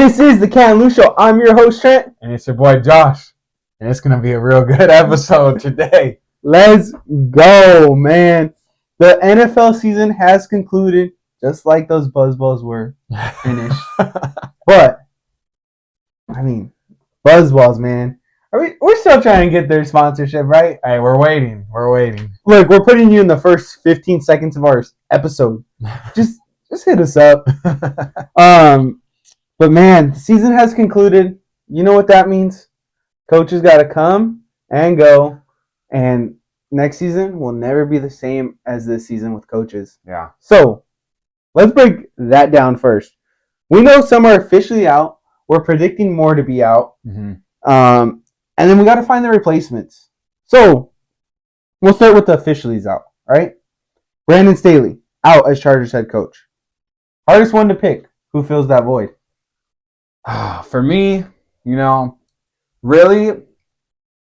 This is the Can Lou Show. I'm your host, Trent. And it's your boy, Josh. And it's going to be a real good episode today. Let's go, man. The NFL season has concluded, just like those Buzzballs were finished. But, I mean, Buzzballs, man. We're still trying to get their sponsorship, right? Hey, we're waiting. Look, we're putting you in the first 15 seconds of our episode. Just hit us up. But man, the season has concluded. You know what that means? Coaches got to come and go, and next season will never be the same as this season with coaches. Yeah. So let's break that down first. We know some are officially out. We're predicting more to be out. Mm-hmm. And then we got to find the replacements. So we'll start with the officiallys out, right? Brandon Staley out as Chargers head coach. Hardest one to pick. Who fills that void? For me, really,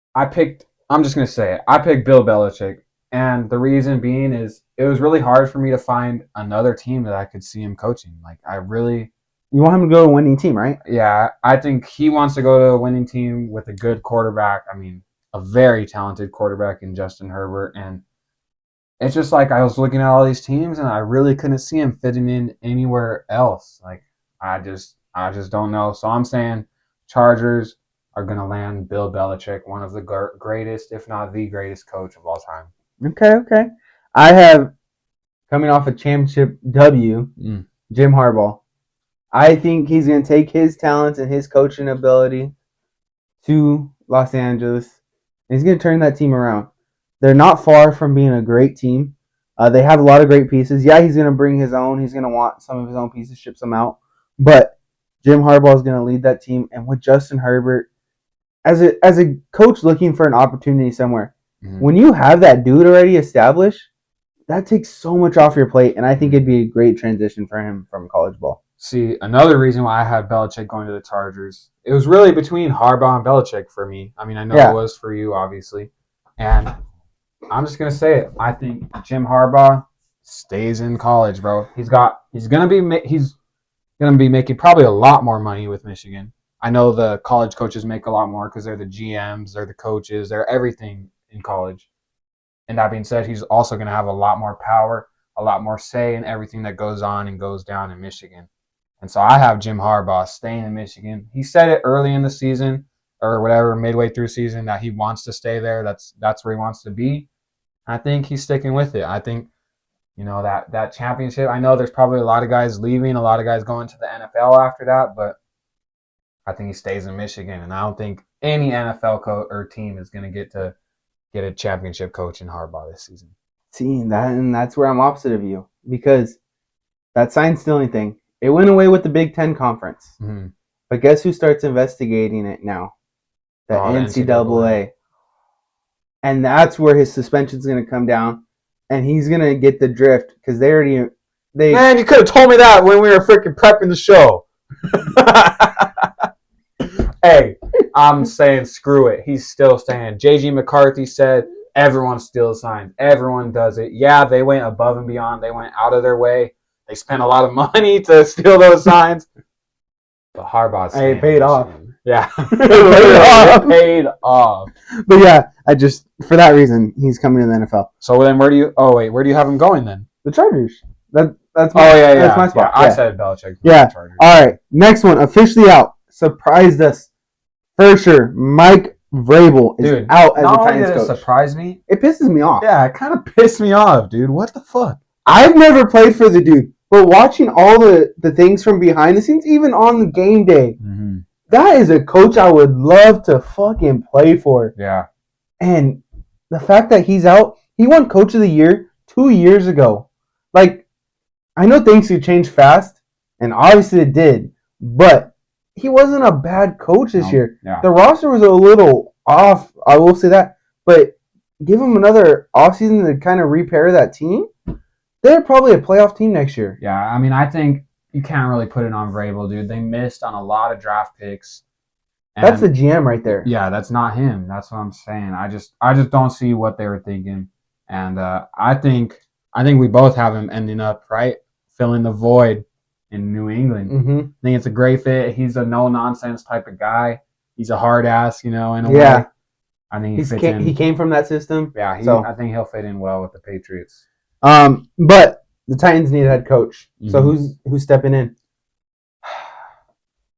I'm just going to say it. I picked Bill Belichick. And the reason being is it was really hard for me to find another team that I could see him coaching. You want him to go to a winning team, right? Yeah, I think he wants to go to a winning team with a good quarterback. I mean, a very talented quarterback in Justin Herbert. And it's just like I was looking at all these teams and I really couldn't see him fitting in anywhere else. I just don't know. So I'm saying Chargers are going to land Bill Belichick, one of the greatest, if not the greatest coach of all time. Okay. I have, coming off a championship W, Jim Harbaugh. I think he's going to take his talents and his coaching ability to Los Angeles, and he's going to turn that team around. They're not far from being a great team. They have a lot of great pieces. Yeah, he's going to bring his own. He's going to want some of his own pieces, ship some out. But Jim Harbaugh is going to lead that team. And with Justin Herbert, as a coach looking for an opportunity somewhere, when you have that dude already established, that takes so much off your plate. And I think it'd be a great transition for him from college ball. See, another reason why I had Belichick going to the Chargers, it was really between Harbaugh and Belichick for me. I mean, I know it was for you, obviously. And I'm just going to say it. I think Jim Harbaugh stays in college, bro. He's going to be making probably a lot more money with Michigan. I know the college coaches make a lot more because they're the GMs, they're the coaches, they're everything in college. And that being said, he's also going to have a lot more power, a lot more say in everything that goes on and goes down in Michigan. And so I have Jim Harbaugh staying in Michigan. He said it early in the season or whatever, midway through season, that he wants to stay there. That's where he wants to be. I think he's sticking with it. I think, that championship, I know there's probably a lot of guys leaving, a lot of guys going to the NFL after that, but I think he stays in Michigan. And I don't think any NFL or team is going to get a championship coach in Harbaugh this season. See, that's where I'm opposite of you, because that sign stealing thing, it went away with the Big Ten Conference. Mm-hmm. But guess who starts investigating it now? The NCAA. And that's where his suspension's going to come down, and he's going to get the drift, because Man, you could have told me that when we were freaking prepping the show. Hey, I'm saying screw it. He's still staying. J.G. McCarthy said everyone steals signs. Everyone does it. Yeah, they went above and beyond. They went out of their way. They spent a lot of money to steal those signs. But Harbaugh's it paid off. Yeah. It paid off. But yeah, for that reason, he's coming to the NFL. So then where do you have him going then? The Chargers. That's my spot. Yeah, I said Belichick. Yeah. Chargers. All right. Next one, officially out. Surprised us. For sure, Mike Vrabel is out as a Titans coach. Not only did it surprise me, it pisses me off. Yeah, it kind of pissed me off, dude. What the fuck? I've never played for the dude, but watching all the things from behind the scenes, even on the game day, that is a coach I would love to fucking play for. Yeah. And the fact that he's out, he won Coach of the Year 2 years ago. I know things could change fast, and obviously it did, but he wasn't a bad coach this year. Yeah. The roster was a little off, I will say that. But give him another offseason to kind of repair that team. They're probably a playoff team next year. Yeah, I mean, I think you can't really put it on Vrabel, dude. They missed on a lot of draft picks. That's the GM right there. Yeah, that's not him. That's what I'm saying. I just don't see what they were thinking. And I think we both have him ending up, right, filling the void in New England. Mm-hmm. I think it's a great fit. He's a no-nonsense type of guy. He's a hard ass, in a Yeah. way. I think he fits in. He came from that system. Yeah, I think he'll fit in well with the Patriots. But the Titans need a head coach. Mm-hmm. So who's stepping in?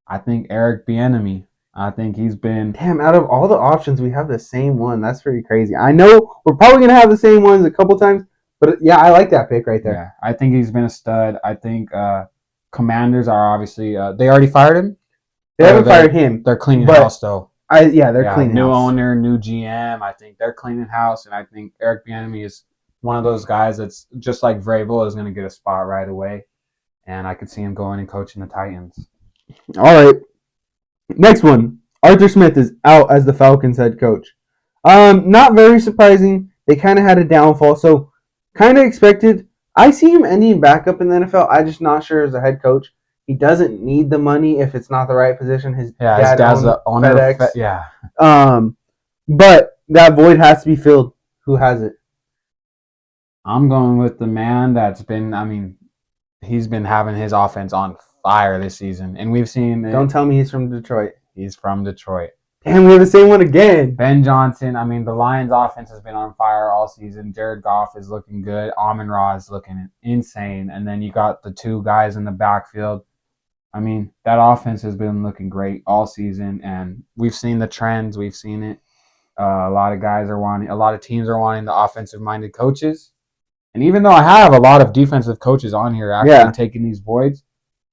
I think Eric Bieniemy. I think he's been... Damn, out of all the options, we have the same one. That's pretty crazy. I know we're probably going to have the same ones a couple times, but yeah, I like that pick right there. Yeah, I think he's been a stud. I think Commanders are obviously... they already fired him? They haven't fired him. They're cleaning house, though. They're cleaning new house. Owner, new GM. I think they're cleaning house, and I think Eric Bieniemy is one of those guys that's just like Vrabel is going to get a spot right away, and I could see him going and coaching the Titans. All right. Next one. Arthur Smith is out as the Falcons head coach. Not very surprising. They kind of had a downfall, so kind of expected. I see him ending back up in the NFL. I'm just not sure as a head coach. He doesn't need the money if it's not the right position. His dad's the owner FedEx. But that void has to be filled. Who has it? I'm going with the man that's been, he's been having his offense on fire this season. And we've seen it. Don't tell me he's from Detroit. He's from Detroit. Damn, we have the same one again. Ben Johnson. The Lions' offense has been on fire all season. Jared Goff is looking good. Amon-Ra is looking insane. And then you got the two guys in the backfield. That offense has been looking great all season. And we've seen the trends. We've seen it. A lot of teams are wanting the offensive-minded coaches. And even though I have a lot of defensive coaches on here actually taking these voids,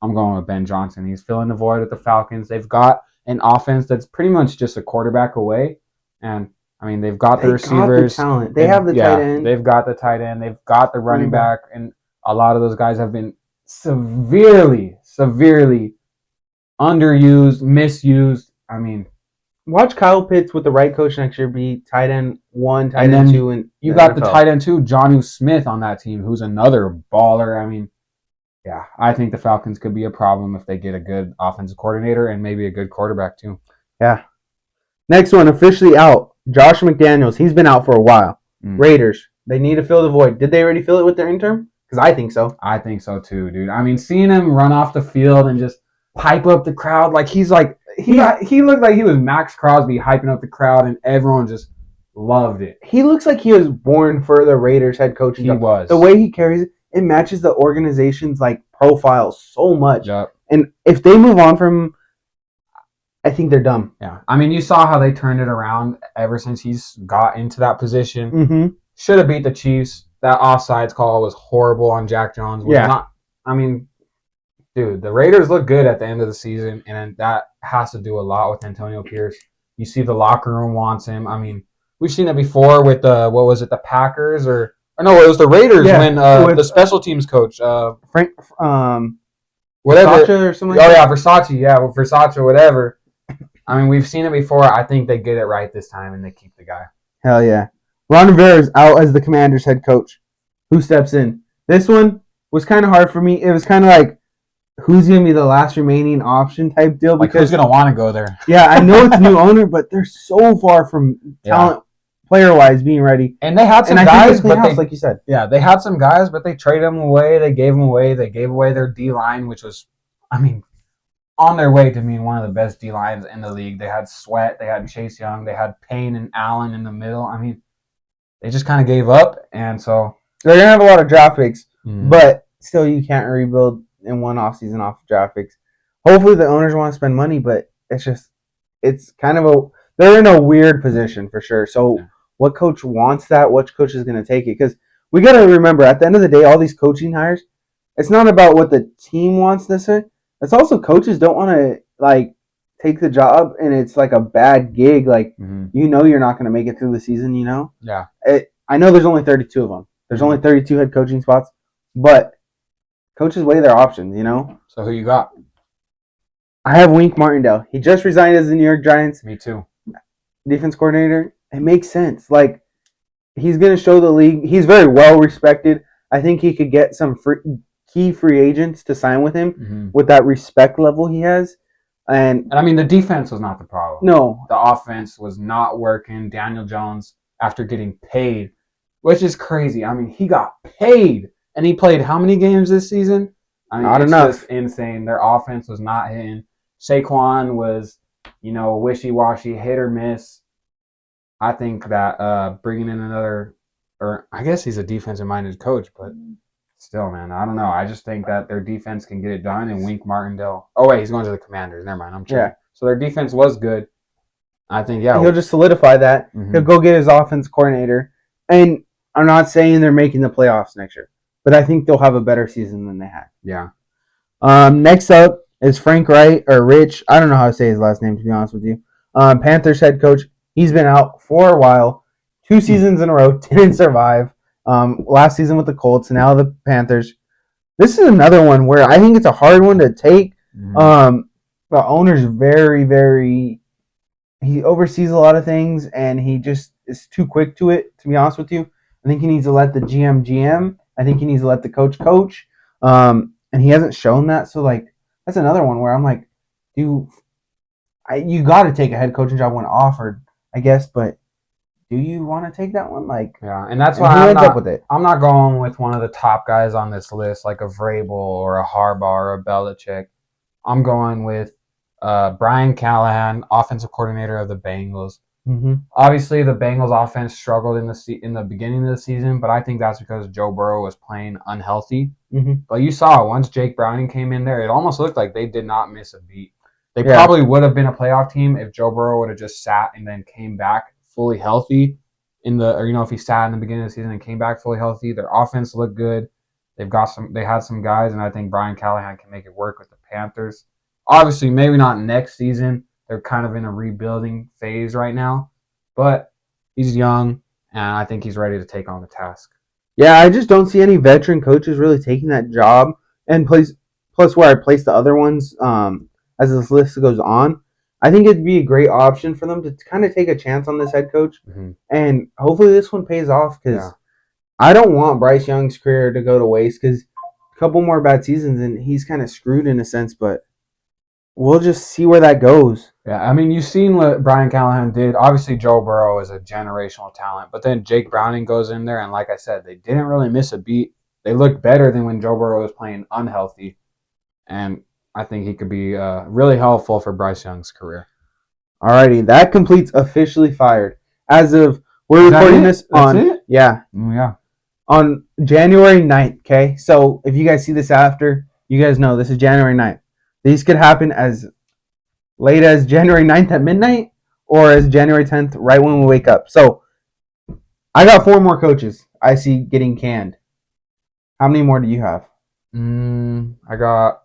I'm going with Ben Johnson. He's filling the void with the Falcons. They've got an offense that's pretty much just a quarterback away. And, they've got the receivers. Got the talent. They have the tight end. They've got the tight end. They've got the running back. And a lot of those guys have been severely underused, misused. Watch Kyle Pitts with the right coach next year be tight end 1, tight end 2, and you got the tight end 2, Jonnu Smith on that team, who's another baller. I think the Falcons could be a problem if they get a good offensive coordinator and maybe a good quarterback too. Yeah. Next one, officially out. Josh McDaniels. He's been out for a while. Raiders. They need to fill the void. Did they already fill it with their interim? Because I think so. I think so too, dude. Seeing him run off the field and just hype up the crowd he looked like he was Max Crosby hyping up the crowd, and everyone just loved it. He looks like he was born for the Raiders head coaching job. He was. The way he carries it, it matches the organization's profile so much. Yep. And if they move on from him, I think they're dumb. Yeah. You saw how they turned it around ever since he's got into that position. Mm-hmm. Should have beat the Chiefs. That offsides call was horrible on Jack Jones. Dude, the Raiders look good at the end of the season, and that has to do a lot with Antonio Pierce. You see the locker room wants him. We've seen it before with the Packers or no, it was the Raiders when the special teams coach Frank whatever Versace or something. Versace, Versace or whatever. We've seen it before. I think they get it right this time and they keep the guy. Hell yeah. Ron Rivera is out as the Commanders head coach. Who steps in? This one was kind of hard for me. It was kind of like, who's going to be the last remaining option type deal? Because who's going to want to go there? Yeah, I know it's a new owner, but they're so far from talent, player-wise, being ready. And they had some guys, but like you said. Yeah, they had some guys, but they traded them away. They gave them away. They gave away their D-line, which was, on their way to being one of the best D-lines in the league. They had Sweat. They had Chase Young. They had Payne and Allen in the middle. They just kind of gave up, and so they're going to have a lot of draft picks, but still you can't rebuild in one offseason off of draft picks. Hopefully the owners want to spend money, but it's kind of they're in a weird position for sure. So what coach wants that? Which coach is going to take it? Because we got to remember, at the end of the day, all these coaching hires, it's not about what the team wants necessarily. It's also coaches don't want to take the job and it's a bad gig. You're not going to make it through the season. Yeah. I know there's only 32 of them. There's only 32 head coaching spots, but coaches weigh their options, So who you got? I have Wink Martindale. He just resigned as the New York Giants. Me too. Defense coordinator. It makes sense. He's going to show the league. He's very well respected. I think he could get some key free agents to sign with him with that respect level he has. And the defense was not the problem. No. The offense was not working. Daniel Jones, after getting paid, which is crazy. He got paid. And he played how many games this season? I mean, not it's enough. just insane. Their offense was not hitting. Saquon was, wishy-washy, hit or miss. I think that bringing in another, or I guess he's a defensive-minded coach, but still, man, I don't know. I just think that their defense can get it done, and Wink Martindale. Oh wait, he's going to the Commanders. Never mind, I'm tripping. Yeah. So their defense was good. I think, yeah, he'll just solidify that. He'll go get his offense coordinator, and I'm not saying they're making the playoffs next year, but I think they'll have a better season than they had. Yeah. Next up is Frank Wright or Rich. I don't know how to say his last name, to be honest with you. Panthers head coach. He's been out for a while. 2 seasons in a row, didn't survive. Last season with the Colts, now the Panthers. This is another one where I think it's a hard one to take. The owner's very, very. He oversees a lot of things, and he just is too quick to it, to be honest with you. I think he needs to let the GM. I think he needs to let the coach. And he hasn't shown that. So, like, that's another one where I'm like, you got to take a head coaching job when offered, I guess, but do you want to take that one? Like, yeah, and that's why I'm not going with one of the top guys on this list, like a Vrabel or a Harbaugh or a Belichick. I'm going with Brian Callahan, offensive coordinator of the Bengals. Obviously, the Bengals offense struggled in the beginning of the season, but I think that's because Joe Burrow was playing unhealthy. But you saw once Jake Browning came in there, it almost looked like they did not miss a beat. They probably would have been a playoff team if Joe Burrow would have just sat and then came back fully healthy if he sat in the beginning of the season and came back fully healthy. Their offense looked good. They had some guys, and I think Brian Callahan can make it work with the Panthers. Obviously, maybe not next season. They're kind of in a rebuilding phase right now, but he's young, and I think he's ready to take on the task. Yeah, I just don't see any veteran coaches really taking that job. And plus where I place the other ones as this list goes on, I think it'd be a great option for them to kind of take a chance on this head coach. And hopefully this one pays off because I don't want Bryce Young's career to go to waste because a couple more bad seasons and he's kind of screwed in a sense, but we'll just see where that goes. Yeah, I mean, you've seen what Brian Callahan did. Obviously, Joe Burrow is a generational talent, but then Jake Browning goes in there, and like I said, they didn't really miss a beat. They looked better than when Joe Burrow was playing unhealthy, and I think he could be really helpful for Bryce Young's career. Alrighty, that completes officially fired. As of we're recording this on on January 9th, okay? So if you guys see this after, you guys know this is January 9th. These could happen as late as January 9th at midnight or as January 10th right when we wake up. So I got 4 more coaches I see getting canned. How many more do you have? I got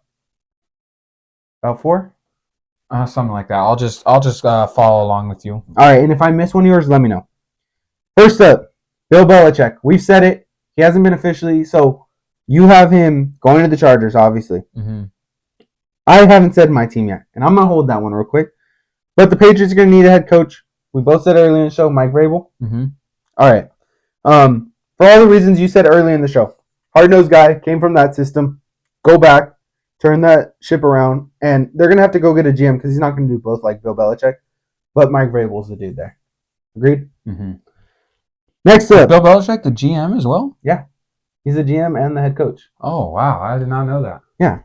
about 4? Something like that. I'll just follow along with you. All right, and if I miss one of yours, let me know. First up, Bill Belichick. We've said it. He hasn't been officially, so you have him going to the Chargers, obviously. I haven't said my team yet, and I'm going to hold that one real quick. But the Patriots are going to need a head coach. We both said earlier in the show, Mike Vrabel. All right. For all the reasons you said earlier in the show, hard-nosed guy, came from that system. Go back, turn that ship around, and they're going to have to go get a GM because he's not going to do both like Bill Belichick. But Mike Vrabel's the dude there. Agreed? Next up. Bill Belichick, the GM as well? Yeah. He's the GM and the head coach. Oh, wow. I did not know that. Yeah.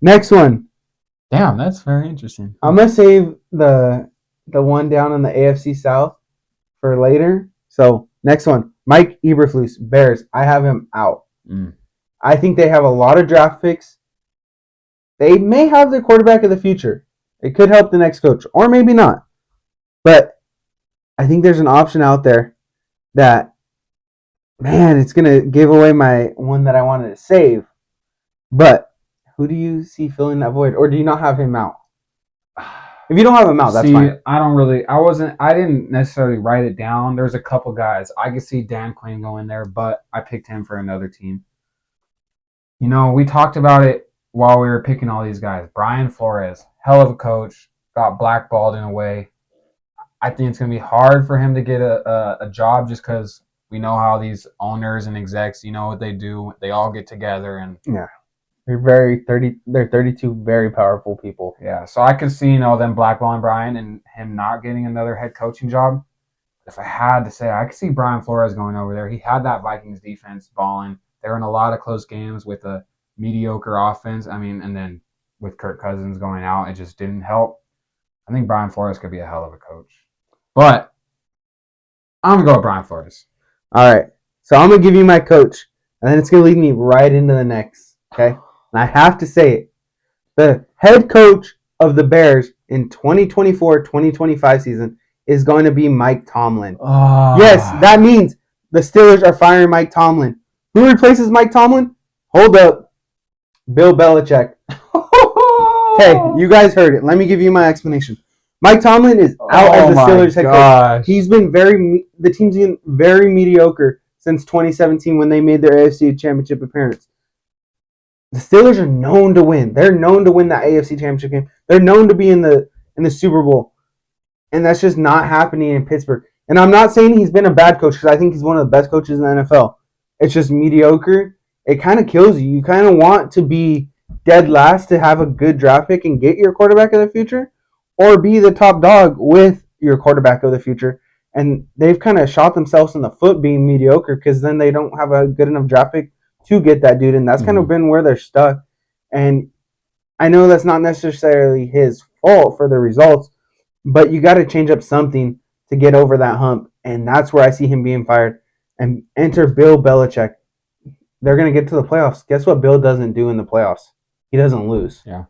Next one. Damn, that's very interesting. I'm going to save the one down in the AFC South for later. So, next one. Mike Eberflus, Bears. I have him out. I think they have a lot of draft picks. They may have the quarterback of the future. It could help the next coach, or maybe not. But I think there's an option out there that, man, it's going to give away my one that I wanted to save. But who do you see filling that void? Or do you not have him out? If you don't have him out, that's fine. I didn't necessarily write it down. There's a couple guys. I could see Dan Quinn going there, but I picked him for another team. We talked about it while we were picking all these guys. Brian Flores, hell of a coach, got blackballed in a way. I think it's going to be hard for him to get a job just because we know how these owners and execs, what they do. They all get together and they're 32 very powerful people. Yeah, so I could see, them blackballing Brian and him not getting another head coaching job. If I had to say, I could see Brian Flores going over there. He had that Vikings defense balling. They were in a lot of close games with a mediocre offense. I mean, and then with Kirk Cousins going out, it just didn't help. I think Brian Flores could be a hell of a coach. But I'm going to go with Brian Flores. All right. So I'm going to give you my coach, and then it's going to lead me right into the next. Okay? And I have to say it. The head coach of the Bears in 2024-2025 season is going to be Mike Tomlin. Yes, that means the Steelers are firing Mike Tomlin. Who replaces Mike Tomlin? Hold up. Bill Belichick. Okay, you guys heard it. Let me give you my explanation. Mike Tomlin is out as the Steelers head coach. He's been the team's been very mediocre since 2017 when they made their AFC Championship appearance. The Steelers are known to win. They're known to win that AFC Championship game. They're known to be in the Super Bowl. And that's just not happening in Pittsburgh. And I'm not saying he's been a bad coach because I think he's one of the best coaches in the NFL. It's just mediocre. It kind of kills you. You kind of want to be dead last to have a good draft pick and get your quarterback of the future, or be the top dog with your quarterback of the future. And they've kind of shot themselves in the foot being mediocre because then they don't have a good enough draft pick to get that dude. And that's kind of been where they're stuck. And I know that's not necessarily his fault for the results, but you got to change up something to get over that hump. And that's where I see him being fired. And enter Bill Belichick. They're going to get to the playoffs. Guess what Bill doesn't do in the playoffs? He doesn't lose. Yeah.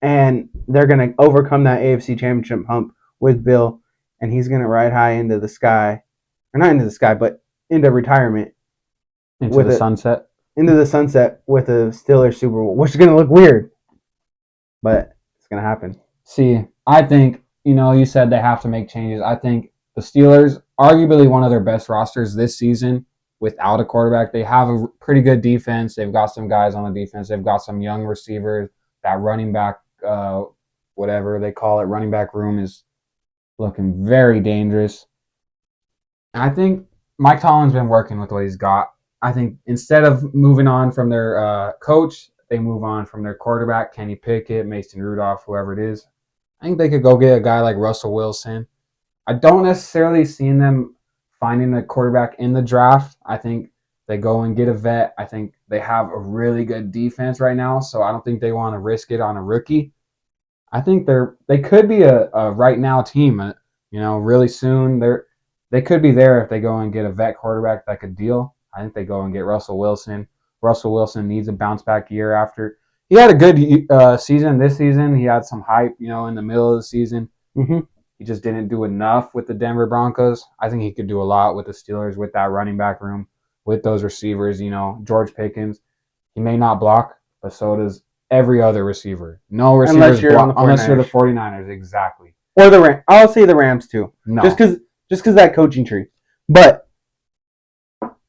And they're going to overcome that AFC Championship hump with Bill. And he's going to ride high into the sky. Or not into the sky, but into retirement. Into the sunset. Into the sunset with a Steelers Super Bowl, which is going to look weird. But it's going to happen. See, I think, you said they have to make changes. I think the Steelers, arguably one of their best rosters this season without a quarterback. They have a pretty good defense. They've got some guys on the defense. They've got some young receivers. That running back, whatever they call it, running back room is looking very dangerous. And I think Mike Tomlin's been working with what he's got. I think instead of moving on from their coach, they move on from their quarterback, Kenny Pickett, Mason Rudolph, whoever it is. I think they could go get a guy like Russell Wilson. I don't necessarily see them finding a quarterback in the draft. I think they go and get a vet. I think they have a really good defense right now, so I don't think they want to risk it on a rookie. I think they could be a right now team. Really soon they could be there if they go and get a vet quarterback that could deal. I think they go and get Russell Wilson. Russell Wilson needs a bounce back year after. He had a good season this season. He had some hype, in the middle of the season. Mm-hmm. He just didn't do enough with the Denver Broncos. I think he could do a lot with the Steelers, with that running back room, with those receivers. George Pickens, he may not block, but so does every other receiver. No receivers block unless you're the 49ers, exactly. Or the Rams. I'll say the Rams too. No. Just because that coaching tree. But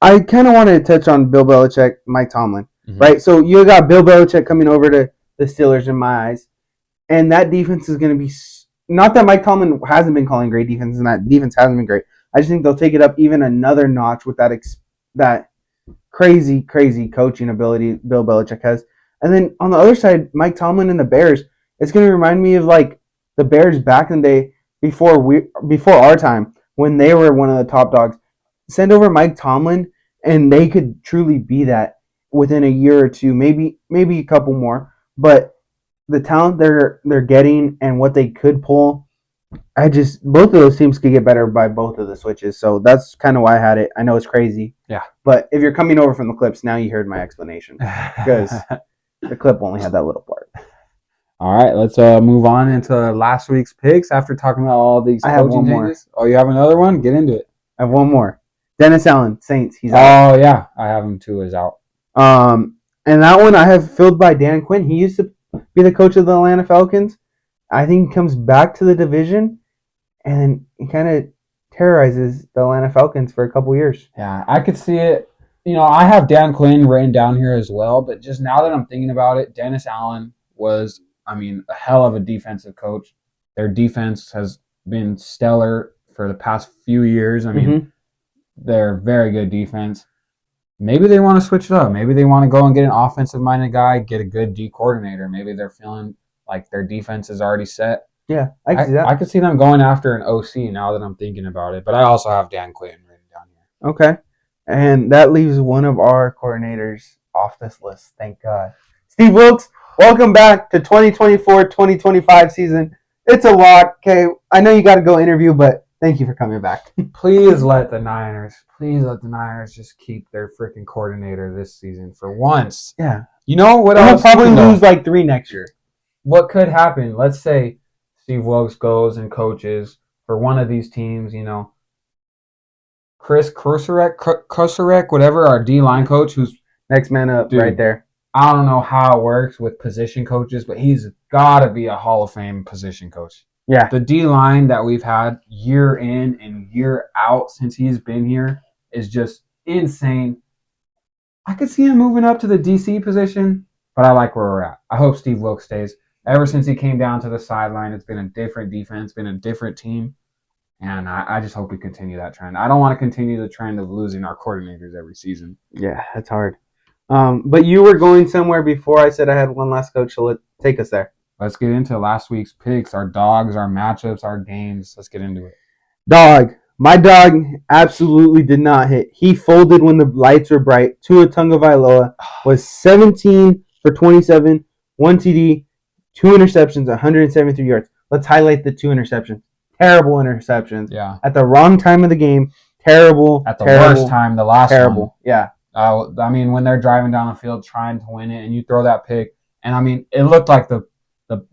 I kind of want to touch on Bill Belichick, Mike Tomlin, right? So you got Bill Belichick coming over to the Steelers in my eyes, and that defense is going to be not that Mike Tomlin hasn't been calling great defense, and that defense hasn't been great. I just think they'll take it up even another notch with that crazy coaching ability Bill Belichick has. And then on the other side, Mike Tomlin and the Bears, it's going to remind me of like the Bears back in the day before our time when they were one of the top dogs. Send over Mike Tomlin, and they could truly be that within a year or two, maybe a couple more. But the talent they're getting and what they could pull, both of those teams could get better by both of the switches. So that's kind of why I had it. I know it's crazy. Yeah. But if you're coming over from the clips, now you heard my explanation. Because the clip only had that little part. All right, let's move on into last week's picks after talking about all these coaching changes. Oh, you have another one? Get into it. I have one more. Dennis Allen, Saints. He's out. Oh, yeah. I have him too. Is out. And that one I have filled by Dan Quinn. He used to be the coach of the Atlanta Falcons. I think he comes back to the division and he kind of terrorizes the Atlanta Falcons for a couple years. Yeah, I could see it. I have Dan Quinn written down here as well, but just now that I'm thinking about it, Dennis Allen was, a hell of a defensive coach. Their defense has been stellar for the past few years. They're very good defense. Maybe they want to switch it up. Maybe they want to go and get an offensive-minded guy, get a good D coordinator. Maybe they're feeling like their defense is already set. Yeah, I can see that. I could see them going after an OC now that I'm thinking about it. But I also have Dan Quinn written down here. Okay. And that leaves one of our coordinators off this list. Thank God. Steve Wilkes, welcome back to 2024-2025 season. It's a lot. Okay, I know you got to go interview, but thank you for coming back. Please let the Niners just keep their freaking coordinator this season for once. Yeah. You know what? They'll probably lose like 3 next year. What could happen? Let's say Steve Wilkes goes and coaches for one of these teams, Chris Kosurek, whatever, our D-line coach, who's next man up right there. I don't know how it works with position coaches, but he's got to be a Hall of Fame position coach. Yeah. The D-line that we've had year in and year out since he's been here is just insane. I could see him moving up to the DC position, but I like where we're at. I hope Steve Wilkes stays. Ever since he came down to the sideline, it's been a different defense, been a different team, and I just hope we continue that trend. I don't want to continue the trend of losing our coordinators every season. Yeah, that's hard. But you were going somewhere before I said I had one last coach, so take us there. Let's get into last week's picks, our dogs, our matchups, our games. Let's get into it. Dog. My dog absolutely did not hit. He folded when the lights were bright. Tua Tagovailoa was 17 for 27, 1 TD, 2 interceptions, 173 yards. Let's highlight the 2 interceptions. Terrible interceptions. Yeah. At the wrong time of the game. Terrible. At the worst time, the last terrible. One. Yeah. I mean, when they're driving down the field trying to win it and you throw that pick, and I mean, it looked like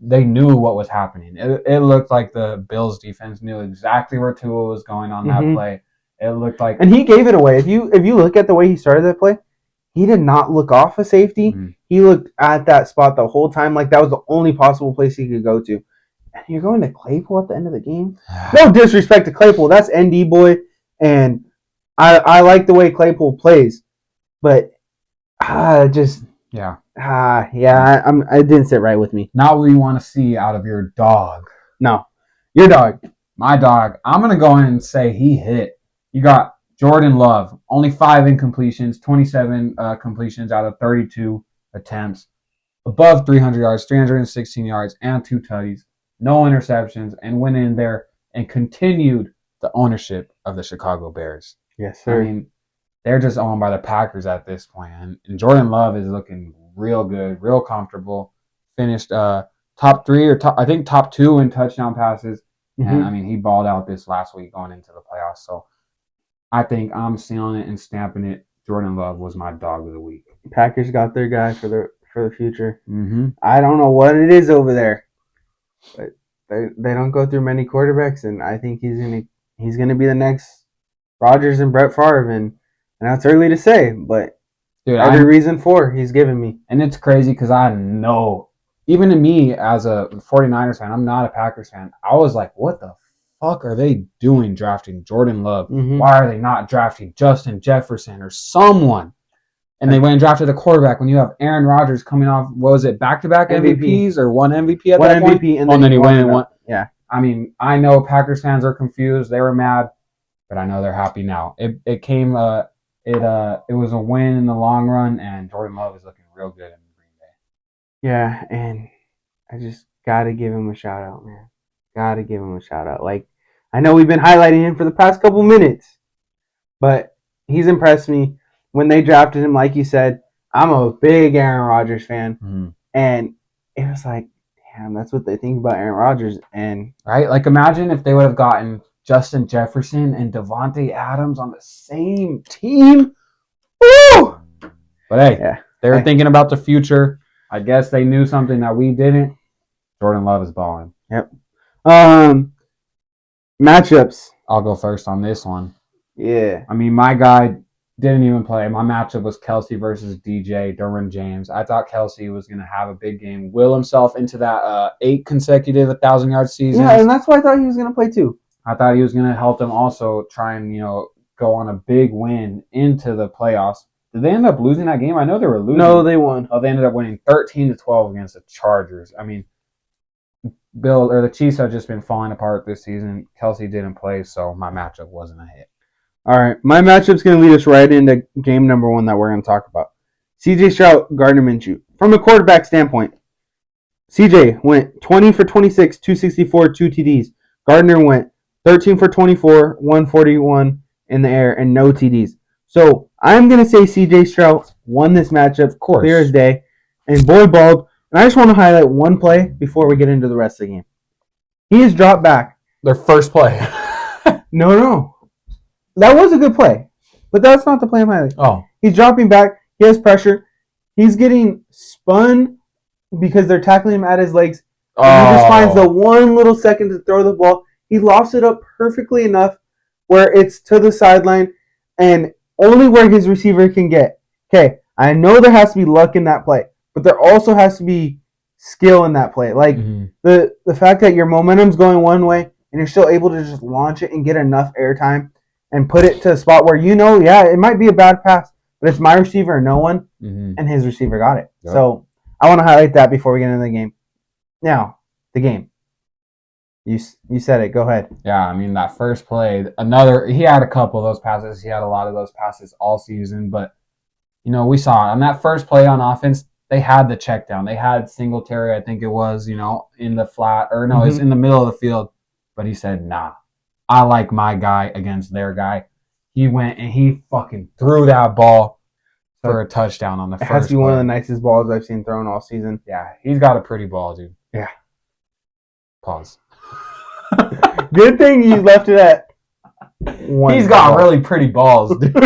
they knew what was happening. It looked like the Bills defense knew exactly where Tua was going on that play. It looked like, and he gave it away. If you look at the way he started that play, he did not look off a safety. Mm-hmm. He looked at that spot the whole time like that was the only possible place he could go to. And you're going to Claypool at the end of the game? No disrespect to Claypool. That's ND boy, and I like the way Claypool plays, but just. Yeah. It didn't sit right with me. Not what you want to see out of your dog. No. Your dog. My dog. I'm going to go in and say he hit. You got Jordan Love. Only 5 incompletions, 27 completions out of 32 attempts. Above 300 yards, 316 yards, and 2 tutties. No interceptions, and went in there and continued the ownership of the Chicago Bears. Yes, sir. I mean, they're just owned by the Packers at this point. And Jordan Love is looking real good, real comfortable. Finished top 3 or top 2 in touchdown passes. Mm-hmm. And, I mean, he balled out this last week going into the playoffs. So I think I'm sealing it and stamping it. Jordan Love was my dog of the week. Packers got their guy for the future. Mm-hmm. I don't know what it is over there, but they don't go through many quarterbacks, and I think he's gonna be the next Rodgers and Brett Favre, and that's early to say, but dude, every reason for he's given me. And it's crazy because I know, even to me as a 49ers fan, I'm not a Packers fan. I was like, what the fuck are they doing drafting Jordan Love? Mm-hmm. Why are they not drafting Justin Jefferson or someone? And they went and drafted a quarterback when you have Aaron Rodgers coming off, what was it, back-to-back MVPs or one MVP at that point? MVP, and then he went and won. Yeah. I mean, I know Packers fans are confused. They were mad, but I know they're happy now. It was a win in the long run, and Jordan Love is looking real good in Green Bay. Yeah, and I just got to give him a shout-out, man. Got to give him a shout-out. Like, I know we've been highlighting him for the past couple minutes, but he's impressed me. When they drafted him, like you said, I'm a big Aaron Rodgers fan. Mm-hmm. And it was like, damn, that's what they think about Aaron Rodgers. And right? Like, imagine if they would have gotten Justin Jefferson and Devontae Adams on the same team. Woo! But hey, they were thinking about the future. I guess they knew something that we didn't. Jordan Love is balling. Yep. Matchups. I'll go first on this one. Yeah. I mean, my guy didn't even play. My matchup was Kelsey versus DJ, Derwin James. I thought Kelsey was going to have a big game, will himself into that 8 consecutive 1,000-yard seasons. Yeah, and that's why I thought he was going to play too. I thought he was going to help them also try and, go on a big win into the playoffs. Did they end up losing that game? I know they were losing. No, they won. Oh, they ended up winning 13-12 against the Chargers. I mean, the Chiefs have just been falling apart this season. Kelsey didn't play, so my matchup wasn't a hit. All right, my matchup's going to lead us right into game number 1 that we're going to talk about. CJ Stroud, Gardner Minshew. From a quarterback standpoint, CJ went 20 for 26, 264, 2 TDs. Gardner went 13 for 24, 141 in the air, and no TDs. So I'm going to say C.J. Stroud won this matchup, Of course. clear as day, and boy balled. And I just want to highlight one play before we get into the rest of the game. He is dropped back. Their first play. No. That was a good play, but that's not the play I'm highlighting. Oh. He's dropping back. He has pressure. He's getting spun because they're tackling him at his legs. And he just finds the one little second to throw the ball. He lofts it up perfectly enough where it's to the sideline and only where his receiver can get. Okay, I know there has to be luck in that play, but there also has to be skill in that play. Like the fact that your momentum's going one way and you're still able to just launch it and get enough airtime and put it to a spot where it might be a bad pass, but it's my receiver and no one, and his receiver got it. Yep. So I want to highlight that before we get into the game. Now, the game. You said it. Go ahead. Yeah, I mean, that first play, he had a couple of those passes. He had a lot of those passes all season. But, we saw it. On that first play on offense, they had the check down. They had Singletary, I think it was, in the flat. Or no, it's in the middle of the field. But he said, nah, I like my guy against their guy. He went and he fucking threw that ball for a touchdown on the first play. It has to be one of the nicest balls I've seen thrown all season. Yeah, he's got a pretty ball, dude. Yeah. Pause. Good thing you left it at one. He's got really pretty balls, dude.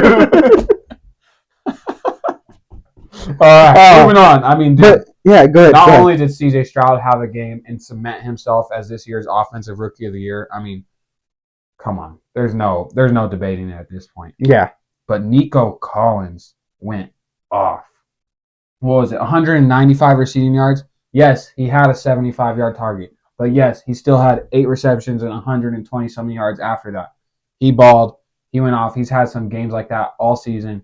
All right, moving on. I mean, dude. Go ahead. Not only did C.J. Stroud have a game and cement himself as this year's Offensive Rookie of the Year, I mean, come on. There's no debating it at this point. Yeah. But Nico Collins went off. What was it? 195 receiving yards? Yes, he had a 75-yard target. But yes, he still had 8 receptions and 120-something yards after that. He balled. He went off. He's had some games like that all season.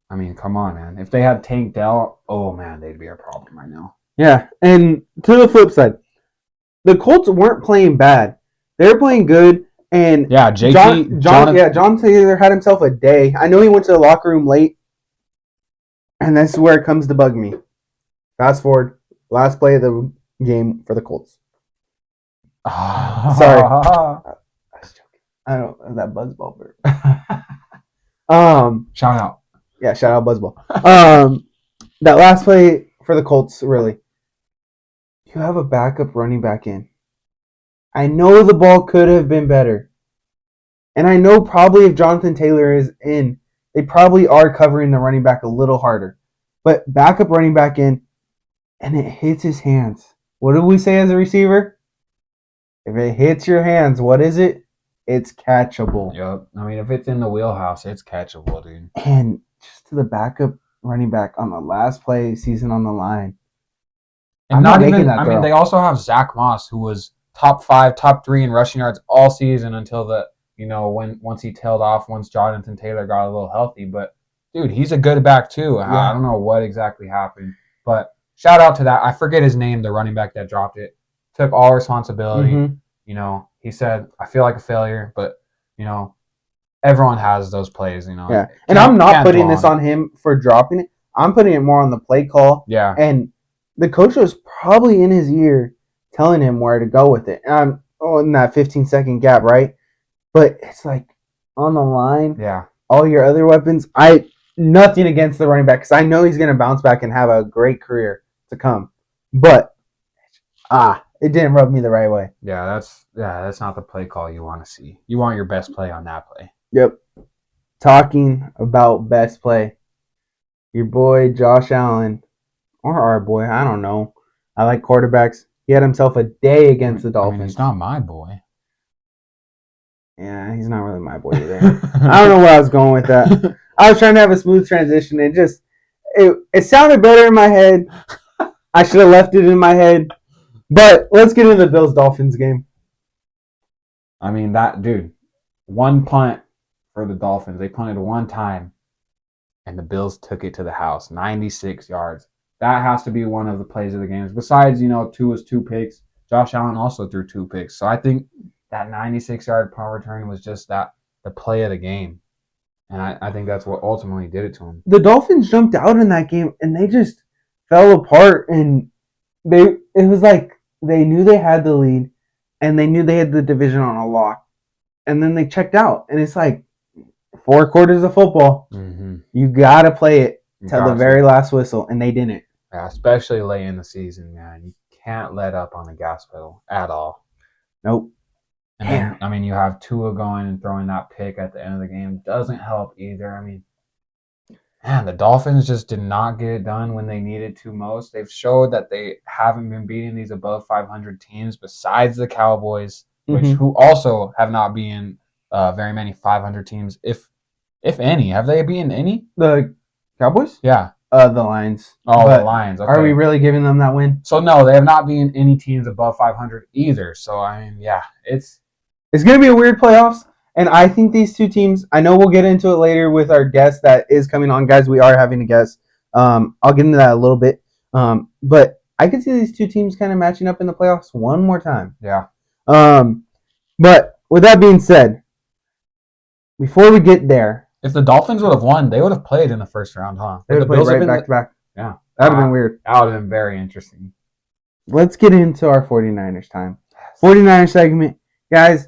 I mean, come on, man. If they had Tank Dell, oh, man, they'd be a problem right now. Yeah, and to the flip side, the Colts weren't playing bad. They were playing good. And yeah, John Taylor had himself a day. I know he went to the locker room late, and this is where it comes to bug me. Fast forward, last play of the game for the Colts. Sorry. I was joking. I don't know that buzzball bird. Shout out. Yeah, shout out buzzball. That last play for the Colts, really. You have a backup running back in. I know the ball could have been better. And I know probably if Jonathan Taylor is in, they probably are covering the running back a little harder. But backup running back in, and it hits his hands. What do we say as a receiver? If it hits your hands, what is it? It's catchable. Yep. I mean, if it's in the wheelhouse, it's catchable, dude. And just to the backup running back on the last play, season on the line. And not even, I mean, they also have Zach Moss, who was top 5, top 3 in rushing yards all season until once he tailed off, once Jonathan Taylor got a little healthy. But, dude, he's a good back, too. Yeah. I don't know what exactly happened. But shout out to that. I forget his name, the running back that dropped it. Took all responsibility. Mm-hmm. He said, I feel like a failure, but, everyone has those plays, Yeah. And I'm not putting this on him for dropping it. I'm putting it more on the play call. Yeah. And the coach was probably in his ear telling him where to go with it. And in that 15-second gap, right? But it's like on the line. Yeah. All your other weapons. Nothing against the running back because I know he's going to bounce back and have a great career to come. But, it didn't rub me the right way. Yeah, that's not the play call you want to see. You want your best play on that play. Yep. Talking about best play. Your boy Josh Allen, or our boy, I don't know. I like quarterbacks. He had himself a day against the Dolphins. He's not my boy. Yeah, he's not really my boy either. I don't know where I was going with that. I was trying to have a smooth transition. It sounded better in my head. I should have left it in my head. But let's get into the Bills-Dolphins game. I mean, that dude, one punt for the Dolphins. They punted one time, and the Bills took it to the house, 96 yards. That has to be one of the plays of the game. Besides, Tua's 2 picks, Josh Allen also threw 2 picks. So I think that 96-yard punt return was just the play of the game. And I think that's what ultimately did it to him. The Dolphins jumped out in that game, and they just fell apart. And it was like they knew they had the lead, and they knew they had the division on a lock. And then they checked out. And it's like, 4 quarters of football. Mm-hmm. You got to play it till the very last whistle, and they didn't. Yeah, especially late in the season, man. You can't let up on the gas pedal at all. Nope. And then, I mean, you have Tua going and throwing that pick at the end of the game. Doesn't help either. I mean, man, the Dolphins just did not get it done when they needed to most. They've showed that they haven't been beating these above 500 teams besides the Cowboys, which who also have not beaten very many 500 teams, if any. Have they beaten any? The Cowboys? Yeah. The Lions. Oh, the Lions. Okay. Are we really giving them that win? So, no, they have not beaten any teams above 500 either. So, I mean, yeah, it's going to be a weird playoffs. And I think these two teams, I know we'll get into it later with our guest that is coming on. Guys, we are having a guest. I'll get into that a little bit. But I could see these two teams kind of matching up in the playoffs one more time. Yeah. But with that being said, before we get there, if the Dolphins would have won, they would have played in the first round, huh? They would have played right back to back. Yeah. That would have been weird. That would have been very interesting. Let's get into our 49ers time. 49ers segment. Guys,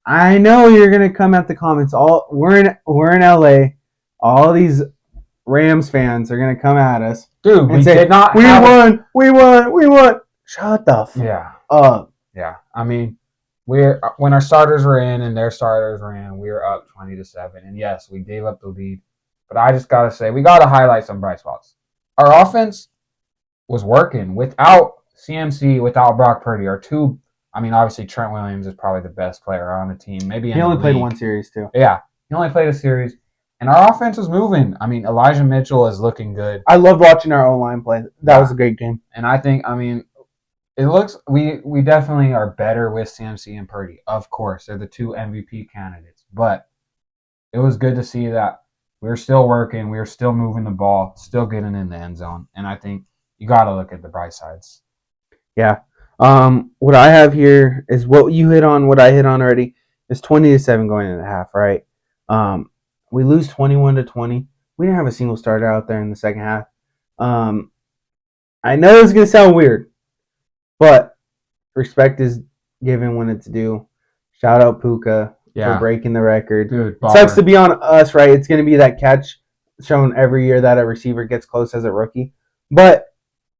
I know you're going to come at the comments. We're in LA. All these Rams fans are going to come at us. Dude, we say, did not We won. Shut the fuck up. Yeah. I mean, when our starters were in and their starters were in, we were up 20-7. And yes, we gave up the lead. But I just got to say, we got to highlight some bright spots. Our offense was working without CMC, without Brock Purdy. Our two, I mean, obviously Trent Williams is probably the best player on the team. Maybe he only played one series too. Yeah, he only played a series. And our offense was moving. I mean, Elijah Mitchell is looking good. I loved watching our O-line play. That was a great game. And I think, I mean, it looks we definitely are better with CMC and Purdy. Of course, they're the two MVP candidates. But it was good to see that we were still working, we were still moving the ball, still getting in the end zone. And I think you got to look at the bright sides. Yeah. What I have here is what you hit on, what I hit on already. It's 20-7 going into the half, right? We lose 21-20. We didn't have a single starter out there in the second half. I know it's going to sound weird, but respect is given when it's due. Shout out Puka for breaking the record. Dude, it sucks to be on us, right? It's going to be that catch shown every year that a receiver gets close as a rookie. But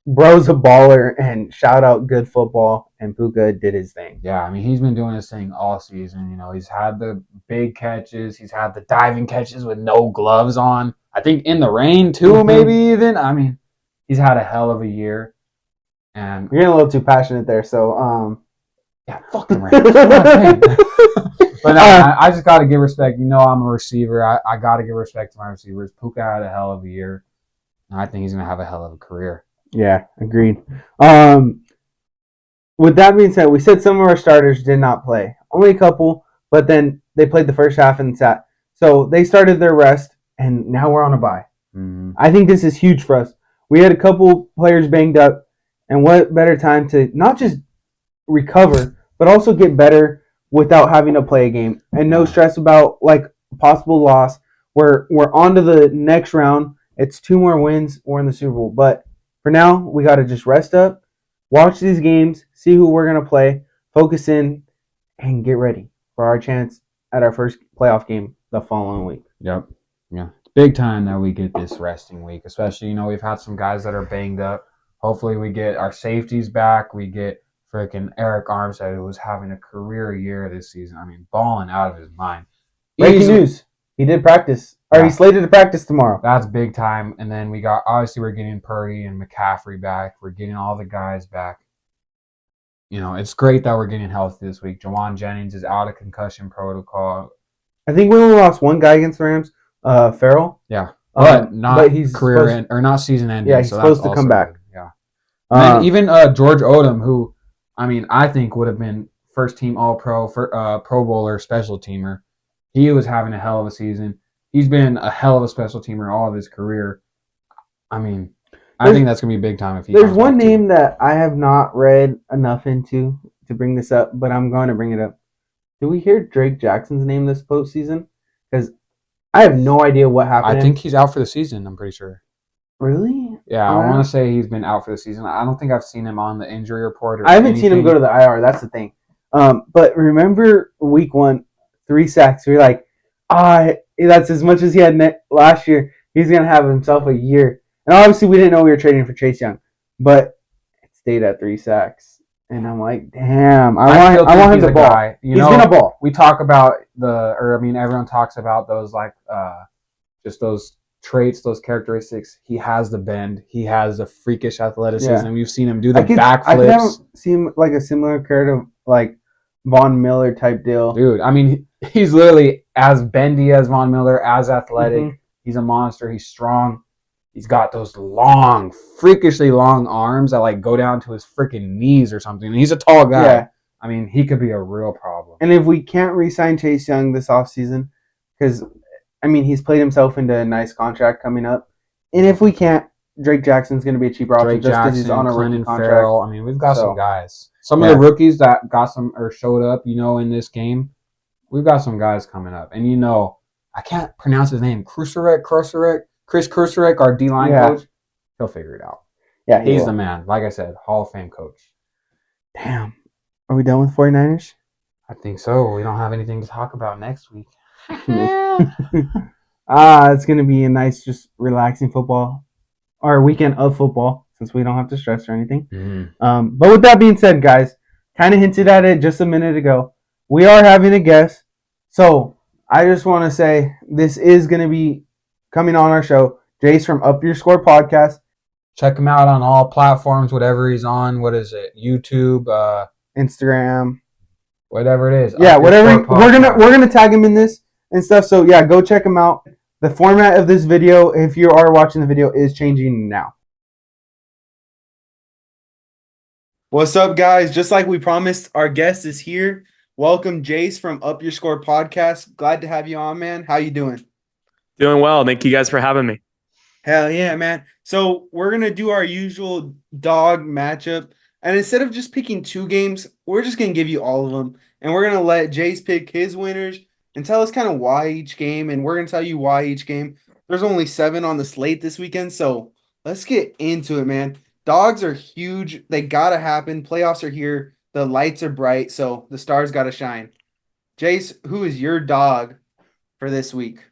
bro's a baller, and shout out good football, and Puka did his thing. Yeah, I mean, he's been doing his thing all season. You know, he's had the big catches. He's had the diving catches with no gloves on. I think in the rain, too, maybe even. I mean, he's had a hell of a year. And you're getting a little too passionate there, so yeah, fucking right. But no, I just got to give respect. You know, I'm a receiver. I got to give respect to my receivers. Puka had a hell of a year, and I think he's going to have a hell of a career. Yeah, agreed. With that being said, we said some of our starters did not play. Only a couple, but then they played the first half and sat. So they started their rest, and now we're on a bye. Mm-hmm. I think this is huge for us. We had a couple players banged up, and what better time to not just recover, but also get better without having to play a game. And no stress about, like, possible loss. We're on to the next round. It's 2 more wins. We're in the Super Bowl. But for now, we got to just rest up, watch these games, see who we're going to play, focus in, and get ready for our chance at our first playoff game the following week. Yep. Yeah. It's big time that we get this resting week, especially, you know, we've had some guys that are banged up. Hopefully we get our safeties back. We get freaking Eric Armstead, who was having a career year this season. I mean, balling out of his mind. Breaking news. He did practice. Or he's slated to practice tomorrow. That's big time. And then we're getting Purdy and McCaffrey back. We're getting all the guys back. You know, it's great that we're getting healthy this week. Jawan Jennings is out of concussion protocol. I think we only lost one guy against the Rams, Farrell. Yeah. But he's career or not season ending. Yeah, he's supposed to come back. Good. Yeah. And even George Odom, who, I mean, I think would have been first team All-Pro, Pro Bowler, special teamer. He was having a hell of a season. He's been a hell of a special teamer all of his career. I mean, I think that's going to be big time if he. There's one name that I have not read enough into to bring this up, but I'm going to bring it up. Did we hear Drake Jackson's name this postseason? Because I have no idea what happened. I think he's out for the season, I'm pretty sure. Really? Yeah, I want to say he's been out for the season. I don't think I've seen him on the injury report. I haven't seen him go to the IR. That's the thing. But remember week 1, 3 sacks. We were like, That's as much as he had last year. He's gonna have himself a year. And obviously, we didn't know we were trading for Chase Young, but it stayed at 3 sacks. And I'm like, damn, I want him to ball. Guy. He's gonna ball. We talk about everyone talks about those just those traits, those characteristics. He has the bend. He has a freakish athleticism. We've seen him do the backflips. I could see him like a similar character, like Von Miller type deal. Dude, I mean, he's literally as bendy as Von Miller, as athletic. Mm-hmm. He's a monster. He's strong. He's got those long, freakishly long arms that like go down to his freaking knees or something. And he's a tall guy. Yeah. I mean, he could be a real problem. And if we can't re-sign Chase Young this offseason, because, I mean, he's played himself into a nice contract coming up. And if we can't, Drake Jackson's going to be a cheaper option just because he's on a rookie contract. Farrell. I mean, we've got some guys. Some of the rookies that got some or showed up, in this game, we've got some guys coming up. And, I can't pronounce his name. Chris Kruserek, our D-line coach, he'll figure it out. Yeah, he's the man. Like I said, Hall of Fame coach. Damn. Are we done with 49ers? I think so. We don't have anything to talk about next week. It's going to be a nice, just relaxing football. Or weekend of football, since we don't have to stress or anything. Mm. But with that being said, guys, kind of hinted at it just a minute ago. We are having a guest. So I just want to say this is going to be coming on our show, Jayce from Up Your Score podcast. Check him out on all platforms, whatever he's on. What is it? YouTube, Instagram, whatever it is. Yeah, whatever. We're gonna tag him in this and stuff. So yeah, go check him out. The format of this video, if you are watching the video, is changing now. What's up, guys? Just like we promised, our guest is here. Welcome, Jayce from Up Your Score podcast. Glad to have you on, man. How you doing? Doing well. Thank you guys for having me. Hell yeah, man. So we're going to do our usual dog matchup. And instead of just picking 2 games, we're just going to give you all of them. And we're going to let Jayce pick his winners and tell us kind of why each game. And we're going to tell you why each game. There's only 7 on the slate this weekend. So let's get into it, man. Dogs are huge. They got to happen. Playoffs are here. The lights are bright. So the stars got to shine. Jayce, who is your dog for this week?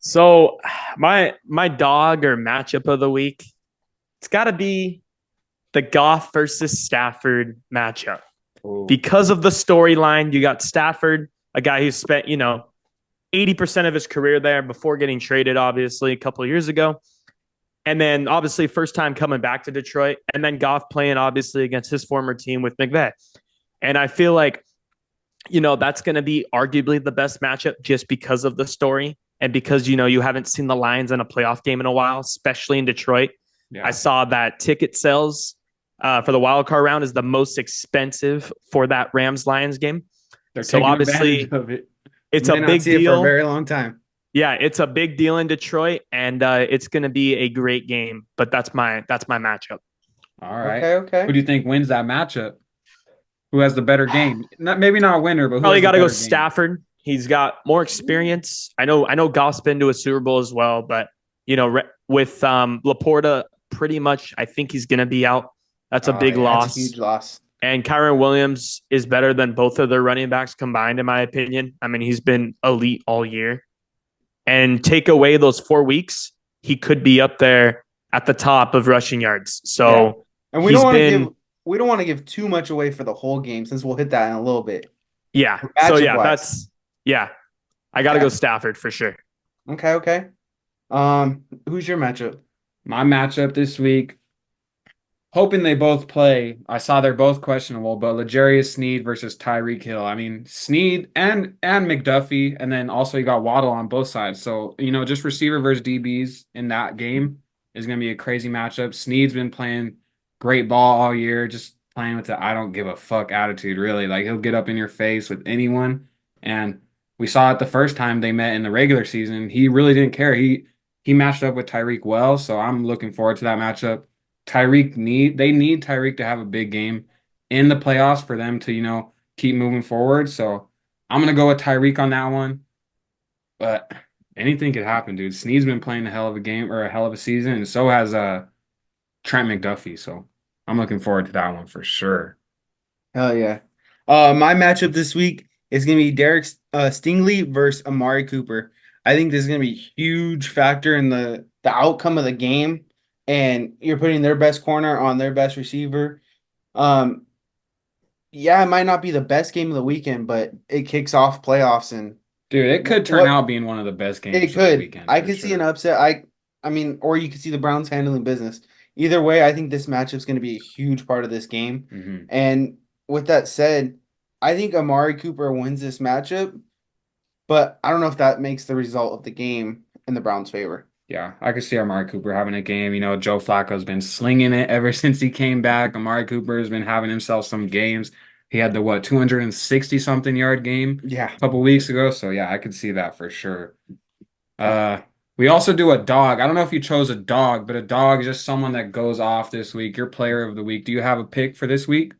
So my dog or matchup of the week, it's got to be the Goff versus Stafford matchup. Ooh. Because of the storyline, you got Stafford, a guy who spent, 80% of his career there before getting traded, obviously, a couple of years ago. And then, obviously, first time coming back to Detroit. And then Goff playing, obviously, against his former team with McVay. And I feel like, that's going to be arguably the best matchup just because of the story. And because, you haven't seen the Lions in a playoff game in a while, especially in Detroit. Yeah. I saw that ticket sales for the wild card round is the most expensive for that Rams-Lions game. So obviously, it's a big deal. For a very long time. Yeah, it's a big deal in Detroit, and it's going to be a great game. But that's my matchup. All right. Okay. Who do you think wins that matchup? Who has the better game? Maybe not a winner, but who probably got to go game? Stafford. He's got more experience. I know Goff's been to a Super Bowl as well, but with Laporta, pretty much, I think he's going to be out. That's a big loss. That's a huge loss. And Kyren Williams is better than both of their running backs combined, in my opinion. I mean, he's been elite all year. And take away those 4 weeks, he could be up there at the top of rushing yards. So, yeah. And we don't want to give too much away for the whole game, since we'll hit that in a little bit. Yeah. So yeah, I got to go Stafford for sure. Okay. Who's your matchup? My matchup this week, hoping they both play. I saw they're both questionable, but L'Jarius Sneed versus Tyreek Hill. I mean, Sneed and McDuffie, and then also you got Waddle on both sides. So, just receiver versus DBs in that game is going to be a crazy matchup. Sneed's been playing great ball all year, just playing with the I don't give a fuck attitude, really. Like, he'll get up in your face with anyone. And we saw it the first time they met in the regular season. He really didn't care. He matched up with Tyreek well, so I'm looking forward to that matchup. They need Tyreek to have a big game in the playoffs for them to, keep moving forward. So I'm going to go with Tyreek on that one. But anything could happen, dude. Sneed's been playing a hell of a game or a hell of a season, and so has Trent McDuffie. So I'm looking forward to that one for sure. Hell yeah. My matchup this week is going to be Derek Stingley versus Amari Cooper. I think this is going to be a huge factor in the outcome of the game, and you're putting their best corner on their best receiver. Yeah, it might not be the best game of the weekend, but it kicks off playoffs, and Dude, it could turn out being one of the best games it of the could. weekend. I could see an upset. I mean, or you could see the Browns handling business. Either way, I think this matchup's going to be a huge part of this game. Mm-hmm. And with that said, I think Amari Cooper wins this matchup, but I don't know if that makes the result of the game in the Browns' favor. Yeah, I could see Amari Cooper having a game. You know, Joe Flacco's been slinging it ever since he came back. Amari Cooper has been having himself some games. He had the 260 something yard game Yeah. a couple weeks ago. So yeah, I could see that for sure. We also do a dog. I don't know if you chose a dog, but a dog is just someone that goes off this week. Your player of the week. Do you have a pick for this week?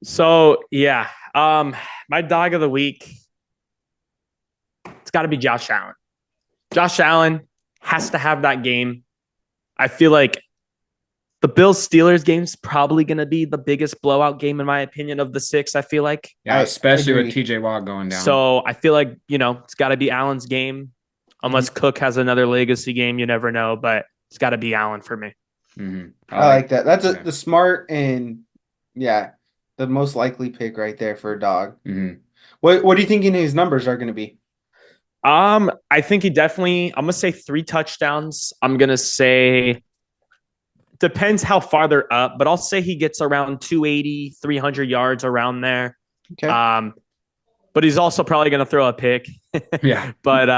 So yeah, my dog of the week, it's got to be Josh Allen. Josh Allen has to have that game. I feel like the Bills-Steelers game is probably going to be the biggest blowout game, in my opinion, of the 6, I feel like. Yeah, especially with TJ Watt going down. So I feel like, it's got to be Allen's game. Unless Cook has another legacy game, you never know. But it's got to be Allen for me. Mm-hmm. I like that. That's the smart and, the most likely pick right there for a dog. Mm-hmm. What do you think his numbers are going to be? I think he definitely, I'm going to say 3 touchdowns. I'm going to say, depends how far they're up, but I'll say he gets around 280, 300 yards around there. Okay. But he's also probably going to throw a pick. Yeah. But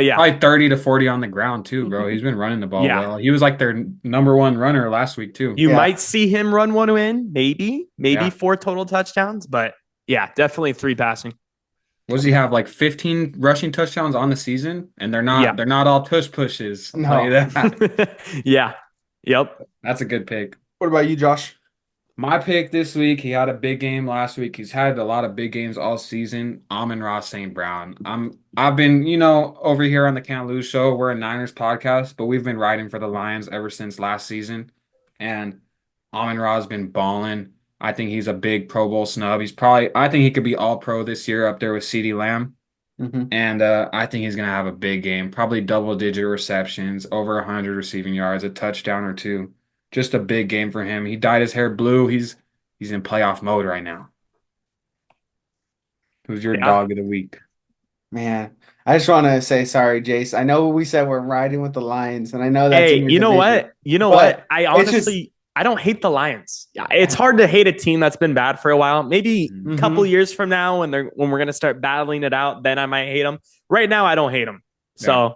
yeah. Probably 30 to 40 on the ground too, bro. He's been running the ball well. He was like their number 1 runner last week too. You might see him run one in, maybe 4 total touchdowns, but yeah, definitely 3 passing. What does he have? Like 15 rushing touchdowns on the season, and they're not all pushes. No. I'll tell you that. Yeah. Yep. That's a good pick. What about you, Josh? My pick this week, he had a big game last week. He's had a lot of big games all season. Amon-Ra St. Brown. I've been, over here on the Can't Lose show. We're a Niners podcast, but we've been riding for the Lions ever since last season. And Amon-Ra's been balling. I think he's a big Pro Bowl snub. I think he could be all pro this year up there with CeeDee Lamb. Mm-hmm. And I think he's going to have a big game, probably double-digit receptions, over 100 receiving yards, a touchdown or 2. Just a big game for him. He dyed his hair blue. He's in playoff mode right now. Who's your dog of the week? Man, I just want to say sorry, Jayce. I know we said we're riding with the Lions, and I know that's in your you know division, what? You know what? I honestly I don't hate the Lions. It's hard to hate a team that's been bad for a while. Maybe a couple years from now, when we're gonna start battling it out, then I might hate them. Right now, I don't hate them. So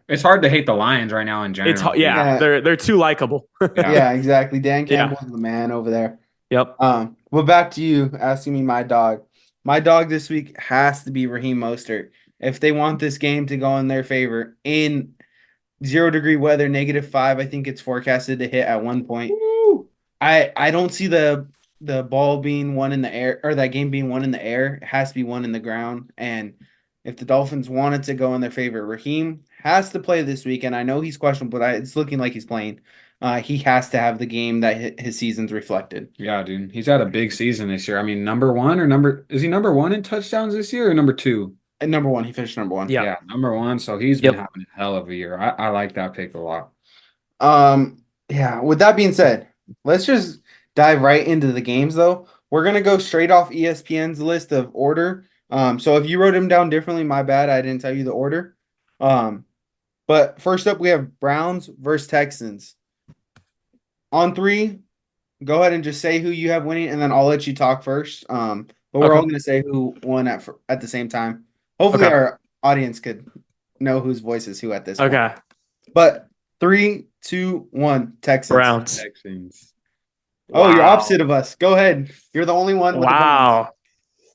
it's hard to hate the Lions right now in general. They're too likable. Yeah, exactly. Dan Campbell's the man over there. Yep. Well, back to you asking me my dog. My dog this week has to be Raheem Mostert. If they want this game to go in their favor in 0-degree weather, -5, I think it's forecasted to hit at one point. Woo! I don't see the ball being won in the air, or that game being won in the air. It has to be won in the ground. And if the Dolphins wanted to go in their favor, Raheem has to play this weekend. I know he's questionable, but it's looking like he's playing. He has to have the game that his season's reflected. Yeah, dude. He's had a big season this year. I mean, is he number 1 in touchdowns this year or number 2? And number 1. He finished number 1. Yeah, number 1. So he's been having a hell of a year. I like that pick a lot. Yeah, with that being said, let's just dive right into the games, though. We're going to go straight off ESPN's list of order. So if you wrote them down differently, my bad. I didn't tell you the order. But first up, we have Browns versus Texans. On 3, go ahead and just say who you have winning, and then I'll let you talk first. But we're all going to say who won at the same time. Hopefully our audience could know whose voice is who at this point. Okay. But 3, 2, 1, Texans. Browns. Texans. Oh, you're opposite of us. Go ahead. You're the only one with the Browns.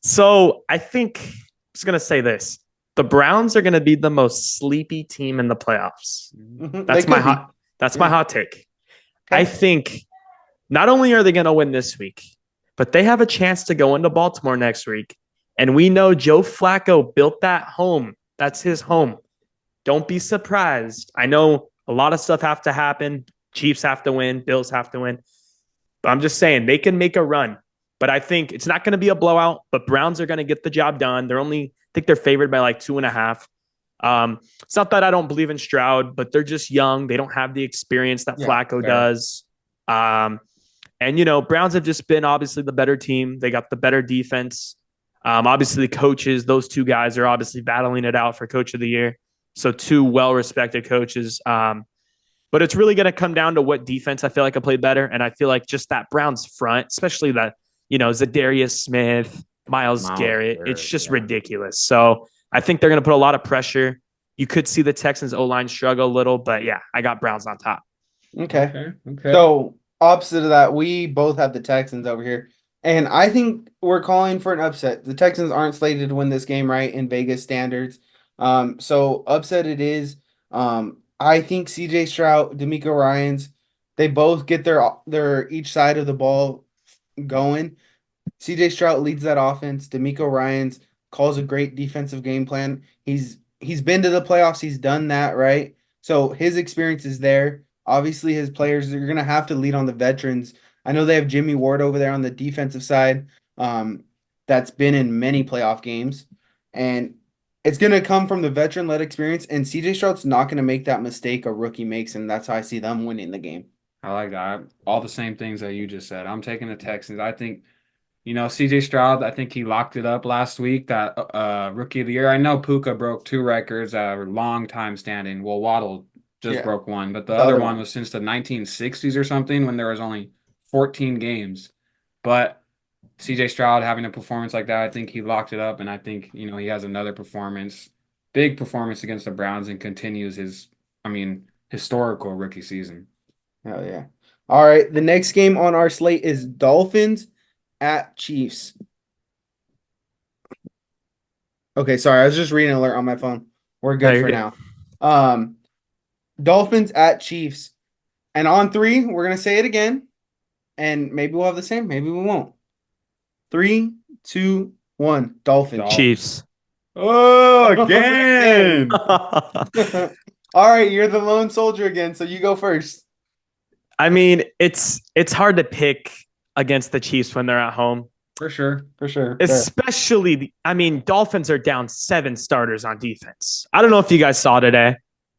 So I think I'm just going to say this. The Browns are going to be the most sleepy team in the playoffs. Mm-hmm. That's my hot take. Okay. I think not only are they going to win this week, but they have a chance to go into Baltimore next week. And we know Joe Flacco built that home. That's his home. Don't be surprised. I know a lot of stuff have to happen. Chiefs have to win. Bills have to win. But I'm just saying they can make a run. But I think it's not going to be a blowout, but Browns are going to get the job done. I think they're favored by like 2.5. It's not that I don't believe in Stroud, but they're just young. They don't have the experience that Flacco does. And Browns have just been obviously the better team. They got the better defense. Obviously, the coaches, those two guys are obviously battling it out for Coach of the Year. So two well-respected coaches. But it's really going to come down to what defense I feel like I played better. And I feel like just that Browns front, especially that, Zadarius Smith, Myles Garrett, it's just ridiculous. So I think they're going to put a lot of pressure. You could see the Texans O-line struggle a little, but yeah, I got Browns on top. Okay. So opposite of that, we both have the Texans over here. And I think we're calling for an upset. The Texans aren't slated to win this game, right, in Vegas standards. So upset it is. I think CJ Stroud, D'Amico Ryans, they both get their each side of the ball going. CJ Stroud leads that offense. D'Amico Ryans calls a great defensive game plan. He's been to the playoffs. He's done that, right? So his experience is there. Obviously, his players are going to have to lead on the veterans. I know they have Jimmy Ward over there on the defensive side. That's been in many playoff games, and it's going to come from the veteran-led experience. And CJ Stroud's not going to make that mistake a rookie makes, and that's how I see them winning the game. I like that. All the same things that you just said. I'm taking the Texans. I think, CJ Stroud, I think he locked it up last week, that Rookie of the Year. I know Puka broke 2 records that are long time standing. Well, Waddle just broke one, but the other one was since the 1960s or something when there was only 14 games. But CJ Stroud having a performance like that, I think he locked it up, and I think, he has another big performance against the Browns and continues his, historical rookie season. Hell yeah. All right, the next game on our slate is Dolphins at Chiefs. Okay, sorry, I was just reading an alert on my phone. We're good for now. Dolphins at Chiefs. And on 3, we're going to say it again. And maybe we'll have the same, maybe we won't. 3, 2, 1. Dolphins. Chiefs. Oh, again. All right, you're the lone soldier again, so you go first. I mean, it's hard to pick against the Chiefs when they're at home. For sure. Especially, Dolphins are down 7 starters on defense. I don't know if you guys saw today.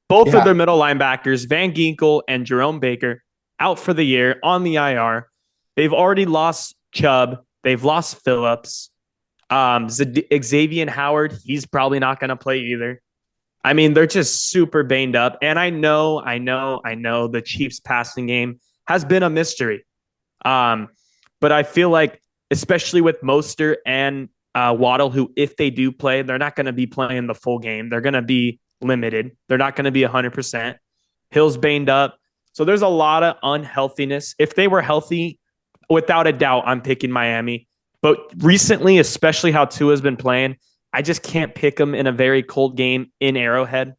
Both of their middle linebackers, Van Ginkel and Jerome Baker, out for the year on the IR. They've already lost Chubb. They've lost Phillips. Xavier Howard, he's probably not going to play either. They're just super banged up. And I know the Chiefs passing game has been a mystery. But I feel like, especially with Mostert and Waddle, who, if they do play, they're not going to be playing the full game. They're going to be limited. They're not going to be 100%. Hill's banged up. So there's a lot of unhealthiness. If they were healthy, without a doubt, I'm picking Miami. But recently, especially how Tua's been playing, I just can't pick them in a very cold game in Arrowhead.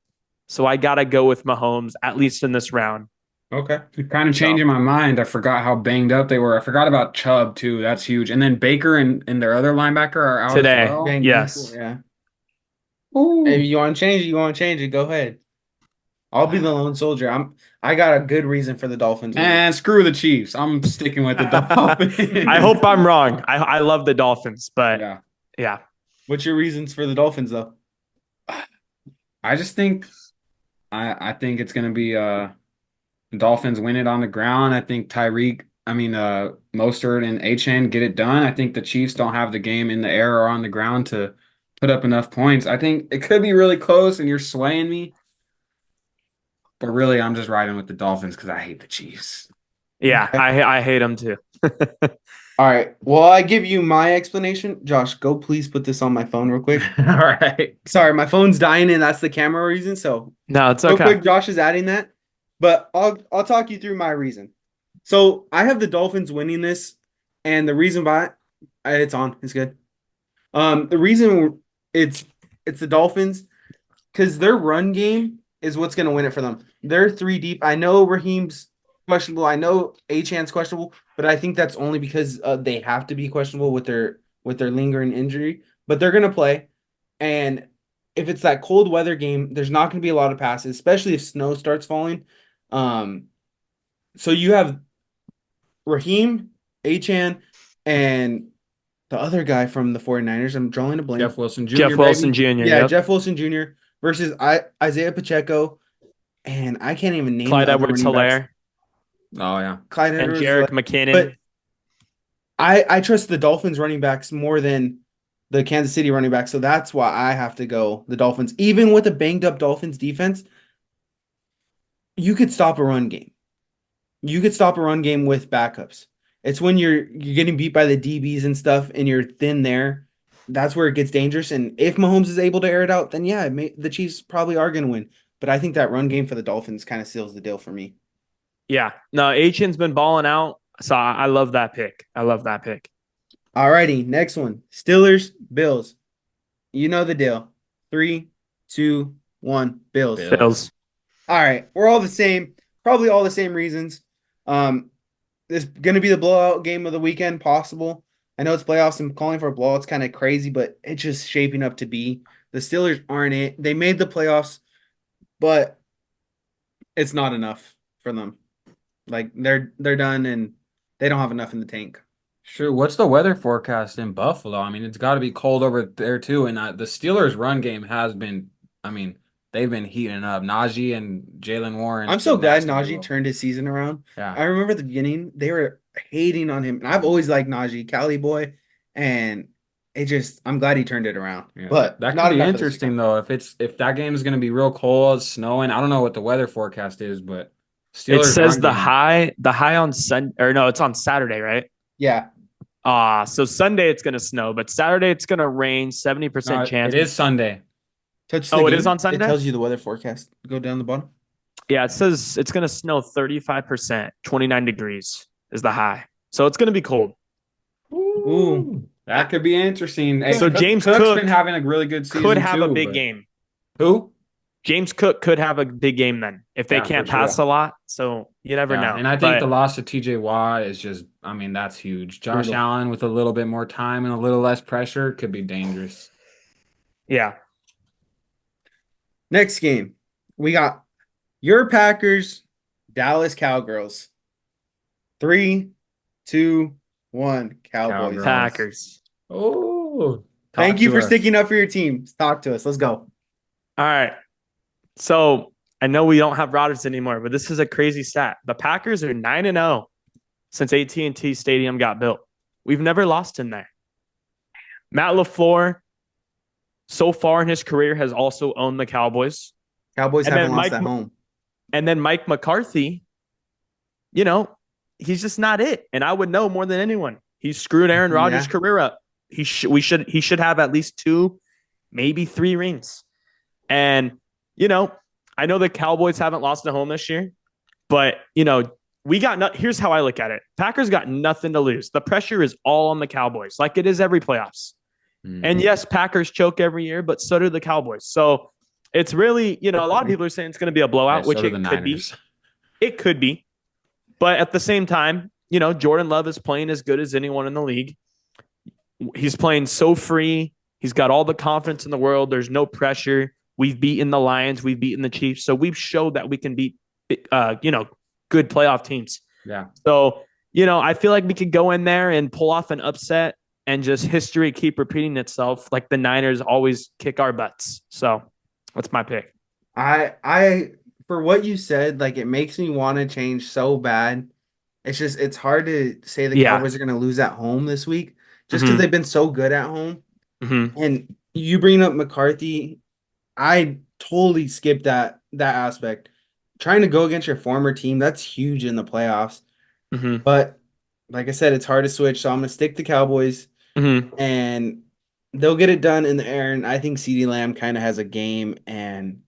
So I got to go with Mahomes, at least in this round. Okay. You're kind of changing my mind. I forgot how banged up they were. I forgot about Chubb, too. That's huge. And then Baker and their other linebacker are out today. As well. Yes. Yeah. If you want to change it, go ahead. I'll be the lone soldier. I got a good reason for the Dolphins. And screw the Chiefs. I'm sticking with the Dolphins. I hope I'm wrong. I love the Dolphins, but yeah. What's your reasons for the Dolphins, though? I just think I think it's going to be the Dolphins win it on the ground. I think Mostert and Achane get it done. I think the Chiefs don't have the game in the air or on the ground to put up enough points. I think it could be really close, and you're swaying me. But really, I'm just riding with the Dolphins because I hate the Chiefs. Yeah, I hate them too. All right. Well, I give you my explanation. Josh, go please put this on my phone real quick. All right. Sorry, my phone's dying, and that's the camera reason. So no, it's okay. Real quick, Josh is adding that, but I'll talk you through my reason. So I have the Dolphins winning this, and the reason why it's on. It's good. The reason it's the Dolphins because their run game is what's going to win it for them. They're 3 deep. I know Raheem's questionable. I know Achane's questionable, but I think that's only because they have to be questionable with their lingering injury. But they're going to play, and if it's that cold weather game, there's not going to be a lot of passes, especially if snow starts falling. So you have Raheem, Achane, and the other guy from the 49ers. I'm drawing a blank. Jeff Wilson Jr., Jeff Wilson baby. Jr. Yeah, Yep. Jeff Wilson Jr. versus Isaiah Pacheco, and I can't even name Clyde the other running backs. Edwards-Helaire Oh, yeah. Clyde and Edwards, Jerick McKinnon. but I trust the Dolphins running backs more than the Kansas City running backs, so that's why I have to go the Dolphins. Even with a banged up Dolphins defense, you could stop a run game. You could stop a run game with backups. It's when you're getting beat by the DBs and stuff, and you're thin there. That's where it gets dangerous. And if Mahomes is able to air it out, then yeah, the Chiefs probably are going to win. But I think that run game for the Dolphins kind of seals the deal for me. Yeah. No, Achan's been balling out. So I love that pick. I love that pick. Alrighty, next one. Steelers, Bills. You know the deal. 3, 2, 1, Bills. Bills. All right. We're all the same. Probably all the same reasons. It's going to be the blowout game of the weekend possible. I know it's playoffs and calling for a blowout. It's kind of crazy, but it's just shaping up to be. The Steelers aren't it. They made the playoffs, but it's not enough for them. Like they're done and they don't have enough in the tank. Sure. What's the weather forecast in Buffalo? I mean, it's got to be cold over there too. And the Steelers' run game has been, I mean, they've been heating up. Najee and Jalen Warren. I'm so glad Najee turned his season around. Yeah. I remember at the beginning, they were hating on him. And I've always liked Najee, Cali boy. And I'm glad he turned it around. Yeah. But that could be interesting though. If that game is going to be real cold, snowing, I don't know what the weather forecast is, but Steelers it says the high on Sunday, or no, it's on Saturday, right? Yeah. So Sunday it's gonna snow, but Saturday it's gonna rain. 70% chance. It is Sunday. It is on Sunday. It tells you the weather forecast. Go down the bottom. Yeah, it says it's gonna snow 35%, 29 degrees is the high. So it's gonna be cold. Ooh, that could be interesting. Hey, so James Cook's been having a really good season. Could have a big game. Who? James Cook could have a big game then if they can't pass a lot. So you never know. And I think the loss to TJ Watt is just, I mean, that's huge. Josh Allen with a little bit more time and a little less pressure could be dangerous. Yeah. Next game, we got your Packers, Dallas Cowgirls. 3, 2, 1, Cowboys. Packers. Oh. Thank you for sticking up for your team. Talk to us. Let's go. All right. So I know we don't have Rodgers anymore, but this is a crazy stat. The Packers are 9-0 since AT&T Stadium got built. We've never lost in there. Matt LaFleur, so far in his career, has also owned the Cowboys. Cowboys haven't lost at home. And then Mike McCarthy, he's just not it. And I would know more than anyone. He screwed Aaron Rodgers' career up. He should have at least 2, maybe 3 rings. And I know the Cowboys haven't lost at home this year, but we got here's how I look at it. Packers got nothing to lose. The pressure is all on the Cowboys, like it is every playoffs. And yes, Packers choke every year, but so do the Cowboys. So it's really, a lot of people are saying it's going to be a blowout, which it could be. It could be. But at the same time, Jordan Love is playing as good as anyone in the league. He's playing so free. He's got all the confidence in the world. There's no pressure. We've beaten the Lions. We've beaten the Chiefs. So we've showed that we can beat, good playoff teams. Yeah. So, I feel like we could go in there and pull off an upset and just history keep repeating itself like the Niners always kick our butts. So that's my pick. I for what you said, like it makes me want to change so bad. It's hard to say the Cowboys are going to lose at home this week just because they've been so good at home. And you bring up McCarthy. I totally skipped that aspect. Trying to go against your former team, that's huge in the playoffs. But like I said, it's hard to switch, so I'm going to stick to Cowboys. And they'll get it done in the air. And I think CeeDee Lamb kind of has a game, and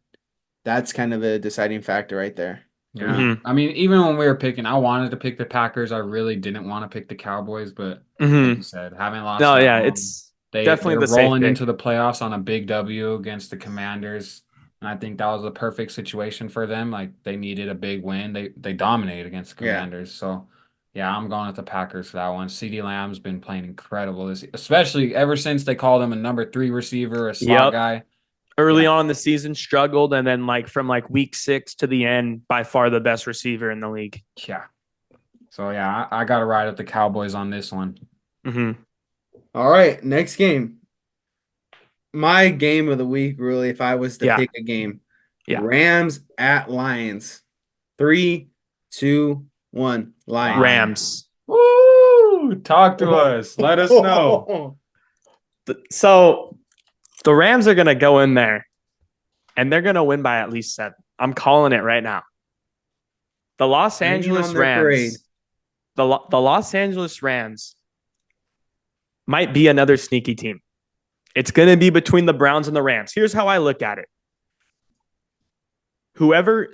that's kind of a deciding factor right there. Yeah. I mean, even when we were picking, I wanted to pick the Packers. I really didn't want to pick the Cowboys, but like you said, having lost. No, yeah, it's definitely they're rolling into the playoffs on a big W against the Commanders. And I think that was a perfect situation for them. Like they needed a big win. They dominated against the Commanders. So yeah, I'm going with the Packers for that one. CeeDee Lamb's been playing incredible especially ever since they called him a number 3 receiver, a slot guy. Early on in the season, struggled, and then from week 6 to the end, by far the best receiver in the league. Yeah. So yeah, I got to ride with the Cowboys on this one. All right, next game. My game of the week, really, if I was to pick a game. Yeah. Rams at Lions. 3, 2, 1. Lions. Rams. Woo! Talk to us. Let us know. So the Rams are going to go in there and they're going to win by at least 7. I'm calling it right now. The Los Angeles Rams. The Los Angeles Rams might be another sneaky team. It's going to be between the Browns and the Rams. Here's how I look at it.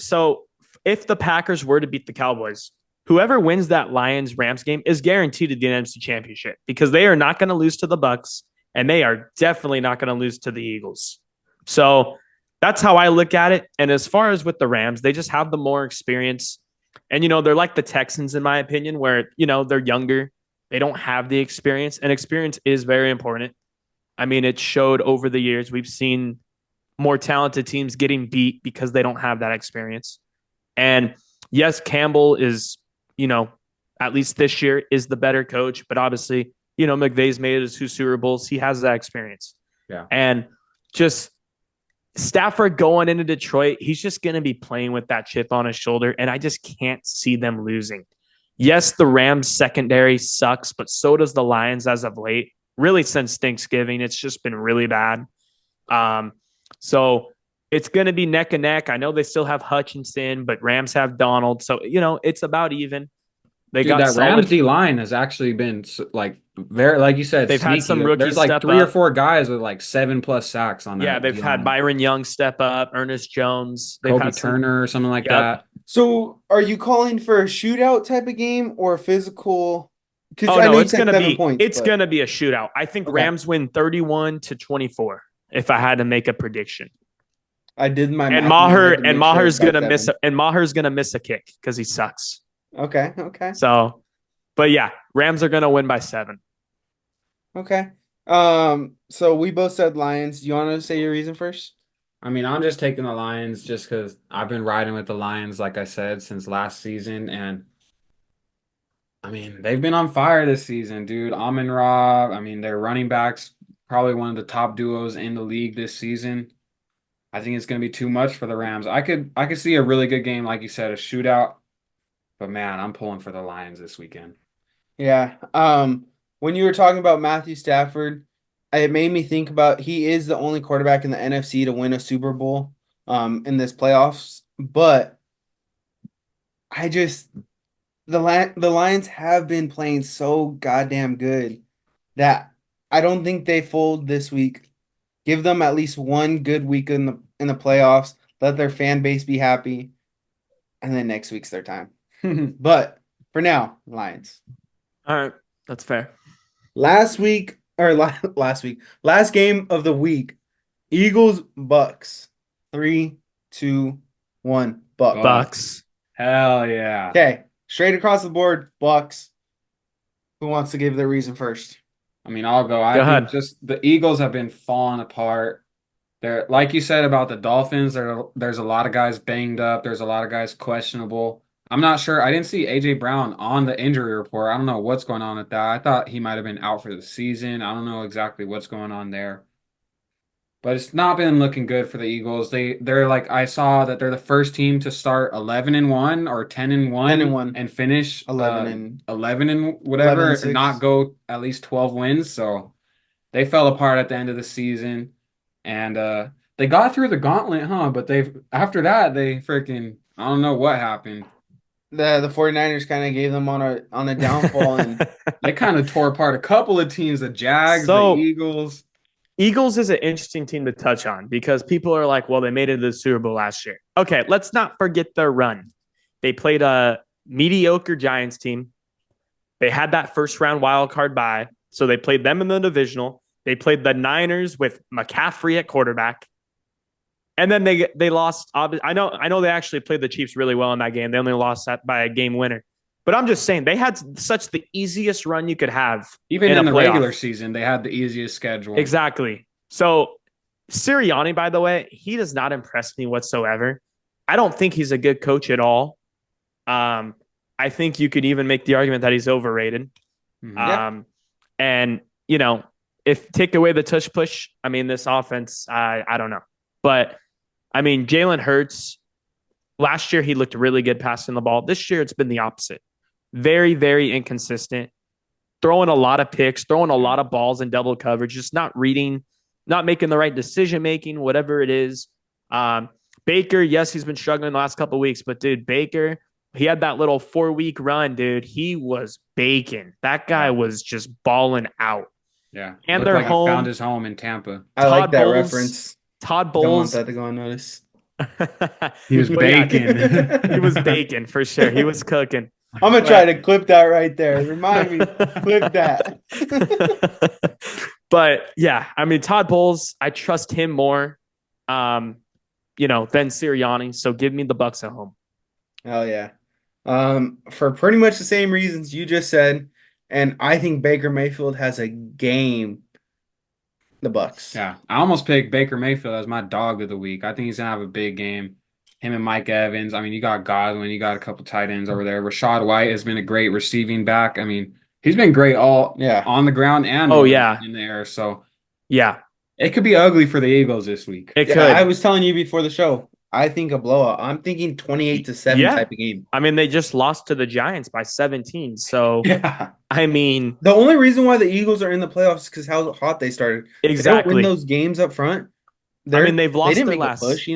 So if the Packers were to beat the Cowboys, whoever wins that Lions-Rams game is guaranteed to the NFC Championship because they are not going to lose to the Bucs and they are definitely not going to lose to the Eagles. So that's how I look at it. And as far as with the Rams, they just have the more experience. And, they're like the Texans, in my opinion, where, they're younger. They don't have the experience. And experience is very important. I mean, it showed over the years. We've seen more talented teams getting beat because they don't have that experience. And yes, Campbell is, at least this year is the better coach. But obviously, McVay's made it to 2 Super Bowls. He has that experience. Yeah. And just Stafford going into Detroit, he's just going to be playing with that chip on his shoulder, and I just can't see them losing. Yes, the Rams secondary sucks, but so does the Lions as of late. Really, since Thanksgiving, it's just been really bad. So it's going to be neck and neck. I know they still have Hutchinson, but Rams have Donald. So, it's about even. Dude, that Rams D line has actually been very, like you said, they've sneaky. Had some rookies. There's like 3 or 4 guys with like 7+ sacks on that. Yeah, they've had Byron Young step up, Ernest Jones, they've had Turner or something like that. So, are you calling for a shootout type of game or physical? It's gonna be a shootout. I think Rams win 31-24. If I had to make a prediction, I did my and Maher's gonna miss a kick because he sucks. Okay. So, but yeah, Rams are gonna win by 7. Okay. So we both said Lions. Do you want to say your reason first? I mean, I'm just taking the Lions just because I've been riding with the Lions, like I said, since last season. And, I mean, they've been on fire this season, dude. Amon-Ra, I mean, their running backs, probably one of the top duos in the league this season. I think it's going to be too much for the Rams. I could see a really good game, like you said, a shootout. But, man, I'm pulling for the Lions this weekend. Yeah. When you were talking about Matthew Stafford, it made me think about he is the only quarterback in the NFC to win a Super Bowl in this playoffs. But the Lions have been playing so goddamn good that I don't think they fold this week. Give them at least one good week in the playoffs. Let their fan base be happy, and then next week's their time. But for now, Lions. All right, that's fair. Last game of the week, Eagles Bucks. 3, 2, 1. Bucks. Hell yeah. Okay, straight across the board, Bucks. Who wants to give their reason first? I mean, I'll go. Go ahead. Just the Eagles have been falling apart. They're, like you said about the Dolphins, there's a lot of guys banged up. There's a lot of guys questionable. I'm not sure. I didn't see A.J. Brown on the injury report. I don't know what's going on with that. I thought he might have been out for the season. I don't know exactly what's going on there. But it's not been looking good for the Eagles. They're like, I saw that they're the first team to start 11-1 or 10-1 and finish 11 and whatever 11 and not go at least 12 wins. So they fell apart at the end of the season. And they got through the gauntlet, but after that they freaking, I don't know what happened. The 49ers kind of gave them on a downfall and they kind of tore apart a couple of teams, the Jags, the Eagles. Eagles is an interesting team to touch on because people are like, well, they made it to the Super Bowl last year. Okay, let's not forget their run. They played a mediocre Giants team. They had that first round wild card bye, so they played them in the divisional. They played the Niners with McCaffrey at quarterback. And then they lost. I know they actually played the Chiefs really well in that game. They only lost that by a game winner. But I'm just saying, they had such the easiest run you could have. Even in the regular season, they had the easiest schedule. Exactly. So Sirianni, by the way, he does not impress me whatsoever. I don't think he's a good coach at all. I think you could even make the argument that he's overrated. Yeah. And, if take away the tush push, I mean, this offense, I don't know. But I mean, Jalen Hurts, last year he looked really good passing the ball. This year it's been the opposite. Very, very inconsistent. Throwing a lot of picks, throwing a lot of balls in double coverage, just not reading, not making the right decision making, whatever it is. Baker, yes, he's been struggling the last couple of weeks, but dude, Baker, he had that little 4-week run, dude. He was baking. That guy was just balling out. Yeah. And looked they're like home. He found his home in Tampa. I like Todd that Bowles- reference. Todd Don't want Bowles. that to go unnoticed. He was But yeah, baking. he was baking for sure. He was cooking. I'm gonna try to clip that right there. Remind me, clip that. But yeah, I mean, Todd Bowles, I trust him more, than Sirianni. So give me the Bucks at home. Hell yeah. For pretty much the same reasons you just said, and I think Baker Mayfield has a game. The Bucks. Yeah, I almost picked Baker Mayfield as my dog of the week. I think he's gonna have a big game. Him and Mike Evans. I mean, you got Godwin, you got a couple tight ends over there. Rashad White has been a great receiving back. I mean, he's been great all on the ground and in the air. So yeah, it could be ugly for the Eagles this week. It could. I was telling you before the show. I think a blowout. I'm thinking 28-7 type of game. I mean, they just lost to the Giants by 17. So I mean, the only reason why the Eagles are in the playoffs is because how hot they started. Exactly. They don't win those games up front. They've lost their last push.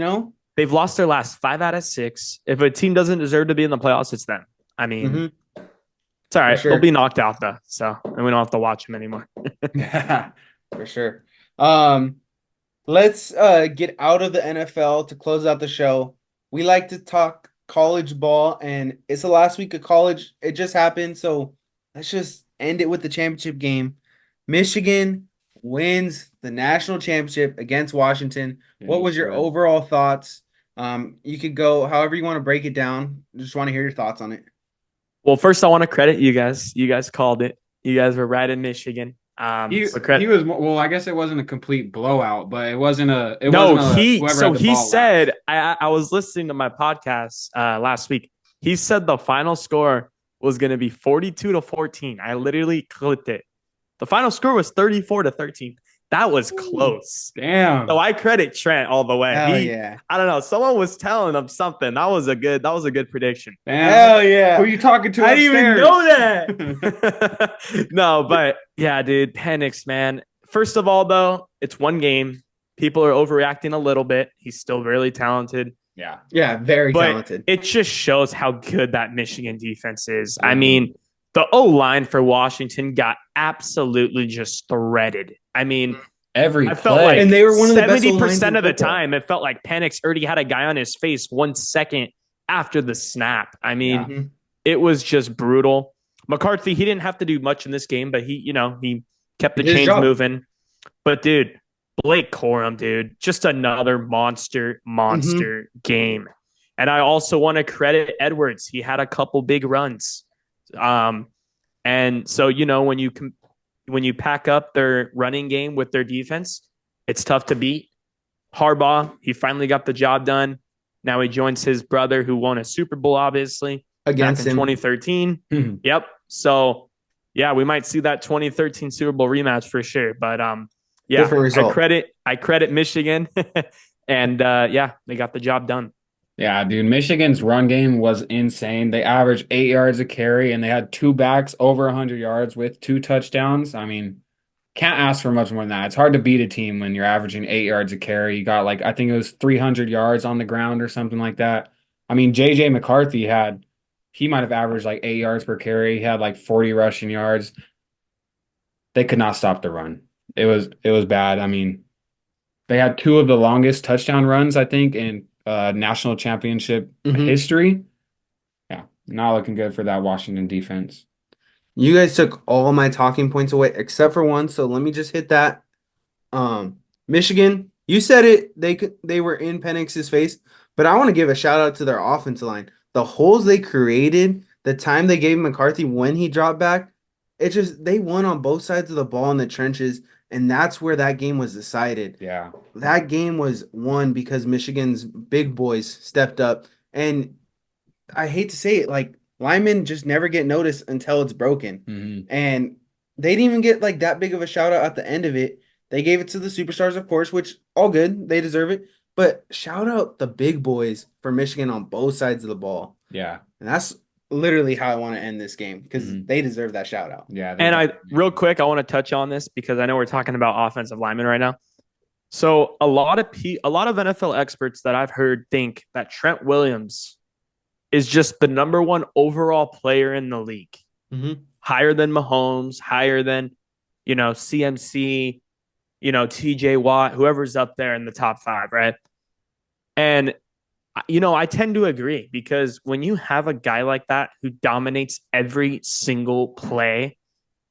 They've lost their last 5 out of 6. If a team doesn't deserve to be in the playoffs, it's them. I mean, it's all right. They'll be knocked out though, and we don't have to watch them anymore. Yeah, for sure. Let's get out of the NFL to close out the show. We like to talk college ball, and it's the last week of college. It just happened, so let's just end it with the championship game. Michigan wins the national championship against Washington. What was your overall thoughts? You could go however you want to break it down. Just want to hear your thoughts on it. Well, first I want to credit you guys. You guys called it. You guys were right in Michigan. He was well. I guess it wasn't a complete blowout, but it wasn't a. He said I was listening to my podcast last week. He said the final score was going to be 42-14. I literally clipped it. The final score was 34-13. That was close. Damn. So I credit Trent all the way. Hell yeah. I don't know. Someone was telling him something. That was a good prediction. Damn. Hell yeah. Who are you talking to? I didn't even know that. No, but yeah, dude, Penix, man. First of all, though, it's one game. People are overreacting a little bit. He's still really talented. Yeah. Yeah, very talented. It just shows how good that Michigan defense is. I mean, the O-line for Washington got absolutely just threaded. I mean, every felt like and they were one of the 70% of the time, it felt like Penix already had a guy on his face 1 second after the snap. I mean, it was just brutal. McCarthy, he didn't have to do much in this game, but he kept the chains moving. But dude, Blake Corum, dude, just another monster game. And I also want to credit Edwards. He had a couple big runs. And so, when you pack up their running game with their defense, it's tough to beat. Harbaugh, he finally got the job done. Now he joins his brother who won a Super Bowl, obviously, against back in 2013. Yep. So, yeah, we might see that 2013 Super Bowl rematch for sure. But, I credit Michigan. And, they got the job done. Yeah, dude, Michigan's run game was insane. They averaged 8 yards a carry, and they had 2 backs over 100 yards with 2 touchdowns. I mean, can't ask for much more than that. It's hard to beat a team when you're averaging 8 yards a carry. You got, I think it was 300 yards on the ground or something like that. I mean, J.J. McCarthy he might have averaged 8 yards per carry. He had 40 rushing yards. They could not stop the run. It was bad. I mean, they had 2 of the longest touchdown runs, I think, in national championship history. Yeah, not looking good for that Washington defense. You guys took all my talking points away except for one, so let me just hit that. Michigan, you said it. They were in Penix's face, but I want to give a shout out to their offensive line. The holes they created, the time they gave McCarthy when he dropped back, they won on both sides of the ball in the trenches. And that's where that game was decided. Yeah. That game was won because Michigan's big boys stepped up. And I hate to say it, linemen just never get noticed until it's broken. Mm-hmm. And they didn't even get like that big of a shout out at the end of it. They gave it to the superstars, of course, which all good. They deserve it. But shout out the big boys for Michigan on both sides of the ball. Yeah. And that's literally how I want to end this game because they deserve that shout out. Yeah. And real quick, I want to touch on this because I know we're talking about offensive linemen right now. So a lot of NFL experts that I've heard think that Trent Williams is just the number one overall player in the league. Mm-hmm. Higher than Mahomes, higher than, CMC, TJ Watt, whoever's up there in the top 5, right? And, I tend to agree because when you have a guy like that who dominates every single play,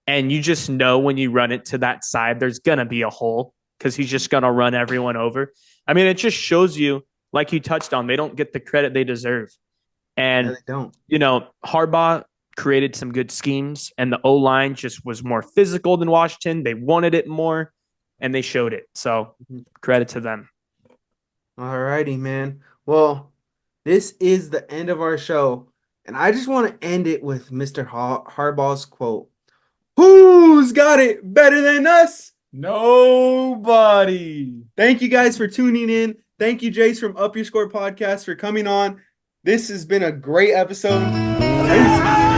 and you just know when you run it to that side, there's going to be a hole because he's just going to run everyone over. I mean, it just shows you, like you touched on, they don't get the credit they deserve. And, they don't. Harbaugh created some good schemes, and the O-line just was more physical than Washington. They wanted it more, and they showed it. So credit to them. All righty, man. Well, this is the end of our show, and I just want to end it with Mr. Harbaugh's quote. Who's got it better than us? Nobody. Thank you guys for tuning in. Thank you, Jayce from Up Your Score Podcast, for coming on. This has been a great episode. Peace.